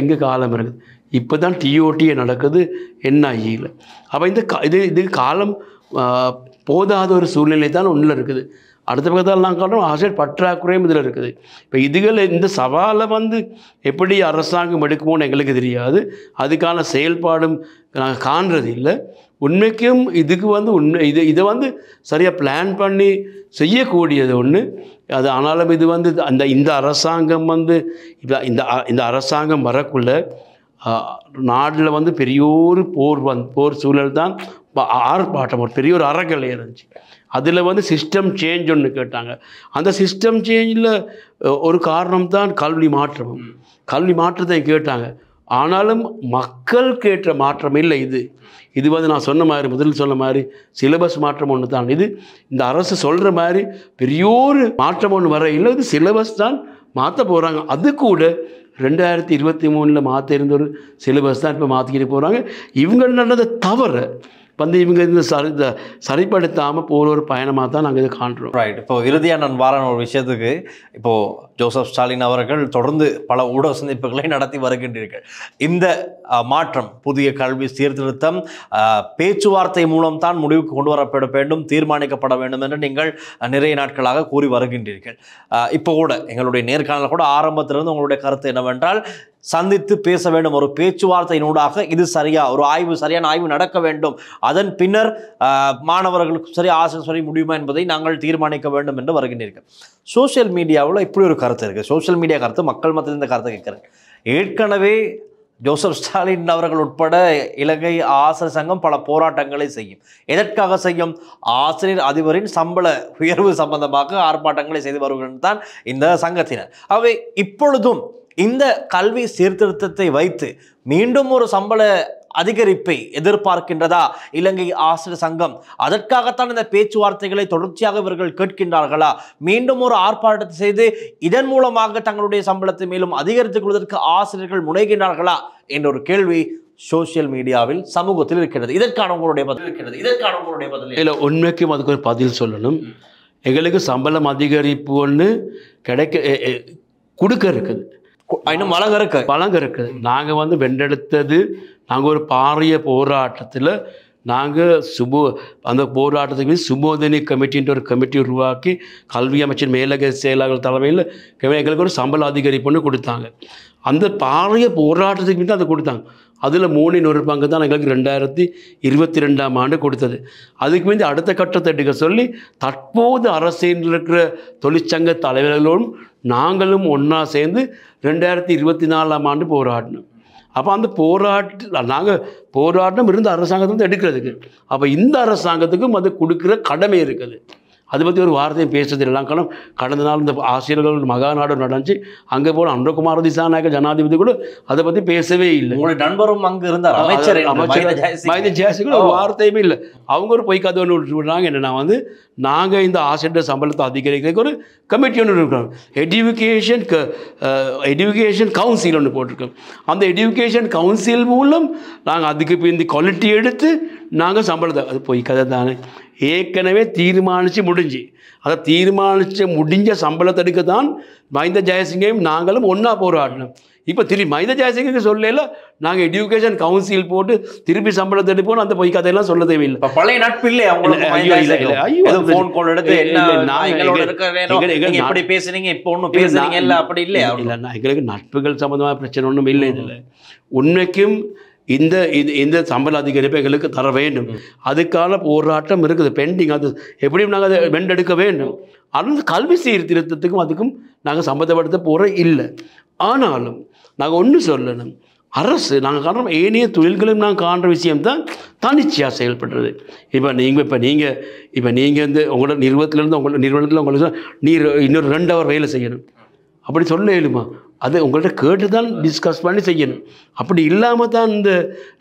எங்கே காலம் இருக்குது. இப்போ தான் டிஓடிஏ நடக்குது என்ஐஇயில். அப்போ இது காலம் போதாத ஒரு சூழ்நிலை தான் ஒன்றில் இருக்குது. அடுத்த பக்கத்தில் நாங்கள் காட்டுறோம் ஆசிரியர் பற்றாக்குறையும் இதில் இருக்குது. இப்போ இந்த சவாலை வந்து எப்படி அரசாங்கம் எடுக்குமோன்னு எங்களுக்கு தெரியாது. அதுக்கான செயல்பாடும் நாங்கள் காண்றது இல்லை. உண்மைக்கும் இதுக்கு வந்து இதை வந்து சரியாக பிளான் பண்ணி செய்யக்கூடியது ஒன்று அது. ஆனாலும் இது வந்து இந்த அரசாங்கம் வந்து இந்த அரசாங்கம் வரக்குள்ள நாட்டில் வந்து பெரியோரு போர் சூழல் தான். ஆர்ப்பாட்டம் ஒரு பெரிய ஒரு அறக்கலை இருந்துச்சு. அதில் வந்து சிஸ்டம் சேஞ்ச் ஒன்று கேட்டாங்க. அந்த சிஸ்டம் சேஞ்சில் ஒரு காரணம் தான் கல்வி மாற்றத்தை கேட்டாங்க. ஆனாலும் மக்கள் கேட்ட மாற்றம் இல்லை. இது வந்து நான் முதலில் சொன்ன மாதிரி சிலபஸ் மாற்றம் ஒன்று தான். இந்த அரசு சொல்கிற மாதிரி பெரியோரு மாற்றம் ஒன்று வர இல்லை. இது சிலபஸ் தான் மாற்ற போகிறாங்க. அது கூட 2023 மாற்ற இருந்த ஒரு சிலபஸ் தான் இப்போ மாற்றிக்கிட்டு போகிறாங்க. இவங்க நடந்த தவறு வந்து இவங்க இந்த சரிப்படுத்தாமல் போகிற ஒரு பயணமாக தான் நாங்கள் இதை காண்றோம். ரைட். இப்போ இறுதியாக நான் வாரான ஒரு விஷயத்துக்கு, இப்போது ஜோசப் ஸ்டாலின் அவர்கள் தொடர்ந்து பல ஊடக சந்திப்புகளை நடத்தி வருகின்றீர்கள். இந்த மாற்றம், புதிய கல்வி சீர்திருத்தம் பேச்சுவார்த்தை மூலம் தான் முடிவுக்கு கொண்டு வரப்பட வேண்டும், தீர்மானிக்கப்பட வேண்டும் என்று நீங்கள் நிறைய நாட்களாக கூறி வருகின்றீர்கள். இப்போ கூட எங்களுடைய நேர்காணல் கூட ஆரம்பத்திலிருந்து உங்களுடைய கருத்து என்னவென்றால், சந்தித்து பேச வேண்டும், ஒரு பேச்சுவார்த்தையினூடாக இது சரியான ஆய்வு நடக்க வேண்டும், அதன் பின்னர் மாணவர்களுக்கு சரி ஆசிரியர் சரி முடியுமா என்பதை நாங்கள் தீர்மானிக்க வேண்டும் என்று வருகின்றீர்கள். சோசியல் மீடியாவில் இப்படி ஒரு கருத்து இருக்குது. சோசியல் மீடியா கருத்து, மக்கள் மத்தியில் இந்த கருத்தை கேட்குறேன். ஏற்கனவே ஜோசப் ஸ்டாலின் அவர்கள் உட்பட இலங்கை ஆசிரியர் சங்கம் பல போராட்டங்களை செய்யும். எதற்காக செய்யும்? ஆசிரியர் அதிபரின் சம்பள உயர்வு சம்பந்தமாக ஆர்ப்பாட்டங்களை செய்து வருகின்றனர் தான் இந்த சங்கத்தினர். ஆகவே இப்பொழுதும் இந்த கல்வி சீர்திருத்தத்தை வைத்து மீண்டும் ஒரு சம்பள அதிகரிப்பை எதிர்பார்க்கின்றதா இலங்கை ஆசிரியர் சங்கம்? அதற்காகத்தான் இந்த பேச்சுவார்த்தைகளை தொடர்ச்சியாக இவர்கள் கேட்கின்றார்களா? மீண்டும் ஒரு ஆர்ப்பாட்டத்தை செய்து இதன் மூலமாக தங்களுடைய சம்பளத்தை மேலும் அதிகரித்துக் கொள்வதற்கு ஆசிரியர்கள் முனைகின்றார்களா என்ற ஒரு கேள்வி சோசியல் மீடியாவில் சமூகத்தில் இருக்கிறது. இதற்கான உங்களுடைய பதில் இல்லை, உண்மைக்கும் அதுக்கு ஒரு பதில் சொல்லணும். எங்களுக்கு சம்பளம் அதிகரிப்பு ஒன்று கொடுக்க இருக்குது, இன்னும் வழங்க இருக்குது. நாங்கள் வந்து வென்றெடுத்தது, நாங்கள் ஒரு பாரிய போராட்டத்தில் நாங்கள் அந்த போராட்டத்துக்கு சுபோதனி கமிட்டின்ற ஒரு கமிட்டி உருவாக்கி கல்வி அமைச்சர் மேலக செயலாளர் தலைமையில் எங்களுக்கு ஒரு சம்பள அதிகரிப்புன்னு கொடுத்தாங்க. அந்த பாரிய போராட்டத்துக்கு மீது அதை கொடுத்தாங்க. அதில் 3 பங்கு தான் எங்களுக்கு 2022ஆம் ஆண்டு கொடுத்தது. அதுக்கு மீது அடுத்த கட்டத்தை எடுக்க சொல்லி தற்போது அரசியலில் இருக்கிற தொழிற்சங்க தலைவர்களோடும் நாங்களும் ஒன்றா சேர்ந்து 2024ஆம் ஆண்டு போராடினோம். அப்போ அந்த நாங்கள் போராட்டம் இருந்த அரசாங்கத்தை வந்து எடுக்கிறதுக்கு, அப்போ இந்த அரசாங்கத்துக்கும் அது கொடுக்குற கடமை இருக்குது. அதை பற்றி ஒரு வார்த்தையும் பேசுறது இல்லை. கடந்த நாள் இந்த ஆசிரியர்கள் மகாநாடு நடந்துச்சு. அங்கே போல அனுரகுமார் திசாநாயக்க ஜனாதிபதி கூட அதை பற்றி பேசவே இல்லை. உங்களுடைய நண்பரும் அங்கே இருந்தார், அமைச்சர் மைந்த ஜெயசிங் ஒரு வார்த்தையுமே இல்லை. அவங்க ஒரு பொய் கதை ஒன்று விட்டுறாங்க. என்னென்னா வந்து நாங்கள் இந்த ஆசிரியர் சம்பளத்தை அதிகரிக்கிறதுக்கு ஒரு கமிட்டி ஒன்று இருக்கிறோம். எஜுகேஷன் கவுன்சில் ஒன்று போட்டிருக்கோம். அந்த எஜுகேஷன் கவுன்சில் மூலம் நாங்கள் அதுக்கு இந்த குவாலிட்டி எடுத்து நாங்கள் சம்பளத்தை, அது பொய் கதை தானே. ஏற்கனவே தீர்மானித்து முடிஞ்ச சம்பளத்தை எடுக்க தான் மஹிந்த ஜெயசிங்கையும் நாங்களும் ஒன்றா போராடினோம். இப்போ மஹிந்த ஜெயசிங்க சொல்லல நாங்கள் எஜுகேஷன் கவுன்சில் போட்டு திருப்பி சம்பளத்தை எடுப்போம். அந்த பொய் கதையெல்லாம் சொல்ல தேவையில்லை. பழைய நட்பு இல்லை. எங்களுக்கு நட்புகள் சம்பந்தமான பிரச்சனை ஒன்றும் இல்லை. இதில் உண்மைக்கும் இந்த சம்பள அதிகரிப்பு எங்களுக்கு தர வேண்டும். அதுக்கான போராட்டம் இருக்குது, பெண்டிங். அது எப்படியும் நாங்கள் அதை வெண்டெடுக்க வேண்டும். ஆனால் கல்வி சீர்திருத்தத்துக்கும் அதுக்கும் நாங்கள் சம்மந்தப்படுத்த போகிற இல்லை. ஆனாலும் நாங்கள் ஒன்று சொல்லணும், அரசு நாங்கள் காண்ற ஏனைய தொழில்களையும் நாங்கள் காண்ற விஷயம்தான் தனிச்சையாக செயல்படுறது. இப்போ நீங்கள் இந்த உங்களோட நிறுவனத்திலேருந்து உங்களுக்கு நீ இன்னொரு 2 ஹவர் வேலை செய்யணும் அப்படி சொல்ல இயலுமா? அது உங்கள்கிட்ட கேட்டு தான் டிஸ்கஸ் பண்ணி செய்யணும். அப்படி இல்லாமல் தான் இந்த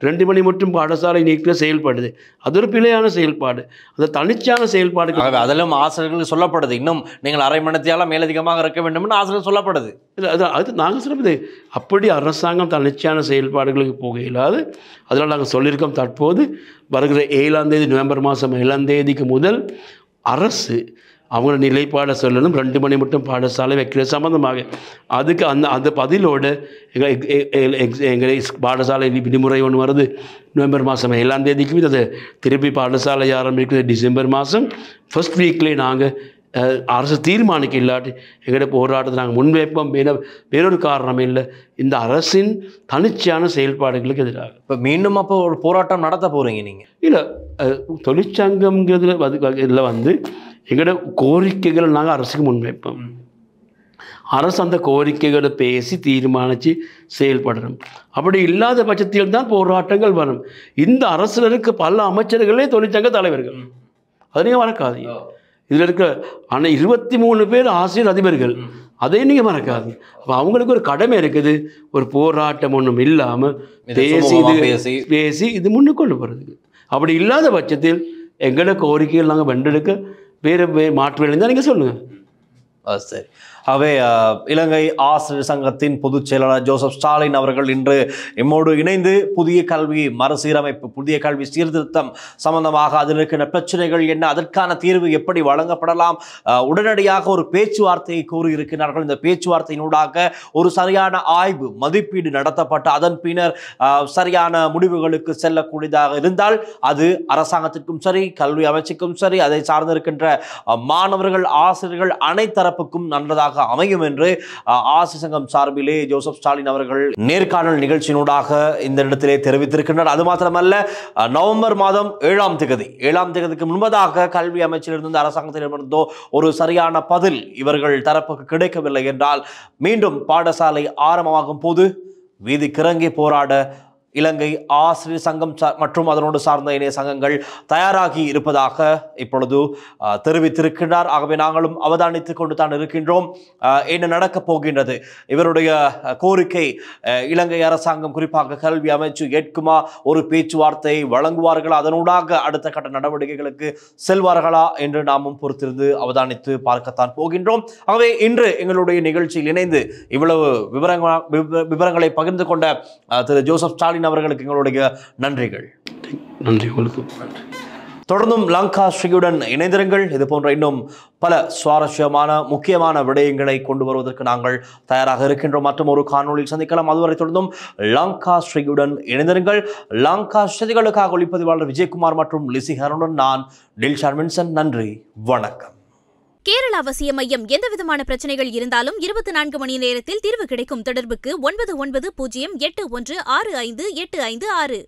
2 மணி மட்டும் பாடசாலை நீக்கிற செயல்படுது. அது ஒரு பிழையான செயல்பாடு. அந்த தனிச்சான செயல்பாடு. அதெல்லாம் ஆசிரியர்களுக்கு சொல்லப்படுது, இன்னும் நீங்கள் அரை மணித்தியால மேலதிகமாக இருக்க வேண்டும்னு ஆசிரியர் சொல்லப்படுது. இல்லை, அது நாங்கள் சொல்லுறது அப்படி அரசாங்கம் தனிச்சான செயல்பாடுகளுக்கு போக இல்லாது. அதனால் நாங்கள் சொல்லியிருக்கோம், தற்போது வருகிற 7ஆம் தேதி நவம்பர் மாதம் 7ஆம் தேதிக்கு முதல் அரசு அவங்களோட நிலைப்பாடை சொல்லணும். 2 மணி மட்டும் பாடசாலை வைக்கிற சம்மந்தமாக அதுக்கு அந்த பதிலோடு எங்கள் பாடசாலை விடுமுறை ஒன்று வருது நவம்பர் மாதம் 7ஆம் தேதிக்கு. அதை திருப்பி பாடசாலை ஆரம்பிக்கிறது டிசம்பர் மாதம் ஃபர்ஸ்ட் வீக்லேயே நாங்கள் அரசு தீர்மானிக்க இல்லாட்டி எங்களோட போராட்டத்தை நாங்கள் முன்வைப்போம். வேறொரு காரணம் இல்லை, இந்த அரசின் தனிச்சான செயல்பாடுகளுக்கு எதிராக. இப்போ மீண்டும் அப்போ ஒரு போராட்டம் நடத்த போகிறீங்க நீங்கள்? இல்லை, தொழிற்சங்கம்ங்கிறதுல வந்து எங்களோட கோரிக்கைகளை நாங்கள் அரசுக்கு முன்வைப்போம். அரசு அந்த கோரிக்கைகளை பேசி தீர்மானித்து செயல்படணும். அப்படி இல்லாத பட்சத்தில் தான் போராட்டங்கள் வரும். இந்த அரசில் இருக்க பல அமைச்சர்களே தொழிற்சங்க தலைவர்கள். அது நீங்கள் மறக்காதீங்க. இதில் இருக்க ஆனால் 23 பேர் ஆசிரியர் அதிபர்கள். அதையும் நீங்கள் மறக்காது. அப்போ அவங்களுக்கு ஒரு கடமை இருக்குது, ஒரு போராட்டம் ஒன்றும் இல்லாமல் பேசி இது முன்னுக்கு கொண்டு போகிறதுக்கு. அப்படி இல்லாத பட்சத்தில் எங்களோட கோரிக்கைகள் நாங்கள் வென்றெடுக்க வேறு மாற்று வேலை தான் நீங்கள் சொல்லுங்கள். சரி. ஆகவே இலங்கை ஆசிரியர் சங்கத்தின் பொதுச் செயலாளர் ஜோசப் ஸ்டாலின் அவர்கள் இன்று எம்மோடு இணைந்து புதிய கல்வி மறுசீரமைப்பு, புதிய கல்வி சீர்திருத்தம் சம்பந்தமாக அதில் இருக்கின்ற பிரச்சனைகள் என்ன, அதற்கான தீர்வு எப்படி வழங்கப்படலாம், உடனடியாக ஒரு பேச்சுவார்த்தையை கூறியிருக்கிறார்கள். இந்த பேச்சுவார்த்தையினூடாக ஒரு சரியான ஆய்வு மதிப்பீடு நடத்தப்பட்டு அதன் பின்னர் சரியான முடிவுகளுக்கு செல்லக்கூடியதாக இருந்தால் அது அரசாங்கத்திற்கும் சரி, கல்வி அமைச்சுக்கும் சரி, அதை சார்ந்திருக்கின்ற மாணவர்கள், ஆசிரியர்கள் அனைத்தரப்புக்கும் நன்றதாக அமையும் என்று ஆசிரியர் சங்கம் சார்பிலே ஜோசப் ஸ்டாலின் அவர்கள் நேர்காணல் நிகழ்ச்சியினூடாக இந்த இடத்திலே தெரிவித்திருக்கின்றனர். அது மாத்திரமல்ல, நவம்பர் மாதம் 7ஆம் தேதிக்கு முன்பதாக கல்வி அமைச்சிலிருந்து அரசாங்கத்திடமிருந்தோ ஒரு சரியான பதில் இவர்கள் தரப்புக்கு கிடைக்கவில்லை என்றால் மீண்டும் பாடசாலை ஆரம்பமாகும் போது வீதிக்கிறங்கி போராட இலங்கை ஆசிரியர் சங்கம் மற்றும் அதனோடு சார்ந்த இணைய சங்கங்கள் தயாராகி இருப்பதாக இப்பொழுது தெரிவித்திருக்கின்றார். ஆகவே நாங்களும் அவதானித்துக் கொண்டு தான் இருக்கின்றோம் என்ன நடக்கப் போகின்றது. இவருடைய கோரிக்கை இலங்கை அரசாங்கம், குறிப்பாக கல்வி அமைச்சு ஏற்குமா, ஒரு பேச்சுவார்த்தை வழங்குவார்களா, அதனூடாக அடுத்த கட்ட நடவடிக்கைகளுக்கு செல்வார்களா என்று நாமும் பொறுத்திருந்து அவதானித்து பார்க்கத்தான் போகின்றோம். ஆகவே இன்று எங்களுடைய நிகழ்ச்சியில் இணைந்து இவ்வளவு விவரங்களை பகிர்ந்து கொண்ட திரு ஜோசப் ஸ்டாலின் அவர்களுக்கு எங்களுடைய நன்றிகள். நன்றி உங்களுக்கு. தொடர்ந்தும் லங்கா ஸ்ரீயுடன் இணைந்திருங்கள். இது போன்ற இன்னும் பல சுவாரஸ்யமான முக்கியமான விடயங்களை கொண்டு வருவதற்கு நாங்கள் தயாராக இருக்கின்றோம். மற்றும் ஒரு காணொலியில் சந்திக்கலாம். அதுவரை தொடர்ந்தும் லங்கா ஸ்ரீயுடன் இணைந்திருங்கள். லங்கா செய்திகளுக்காக ஒளிப்பதிவாளர் விஜயகுமார் மற்றும் லிசி ஹரனுடன் நான் டில்ஷான் வின்சன். நன்றி, வணக்கம். கேரள அவசிய மையம் எந்தவிதமான பிரச்சனைகள் இருந்தாலும் 24 மணி நேரத்தில் தீர்வு கிடைக்கும். தொடர்புக்கு 9908165856.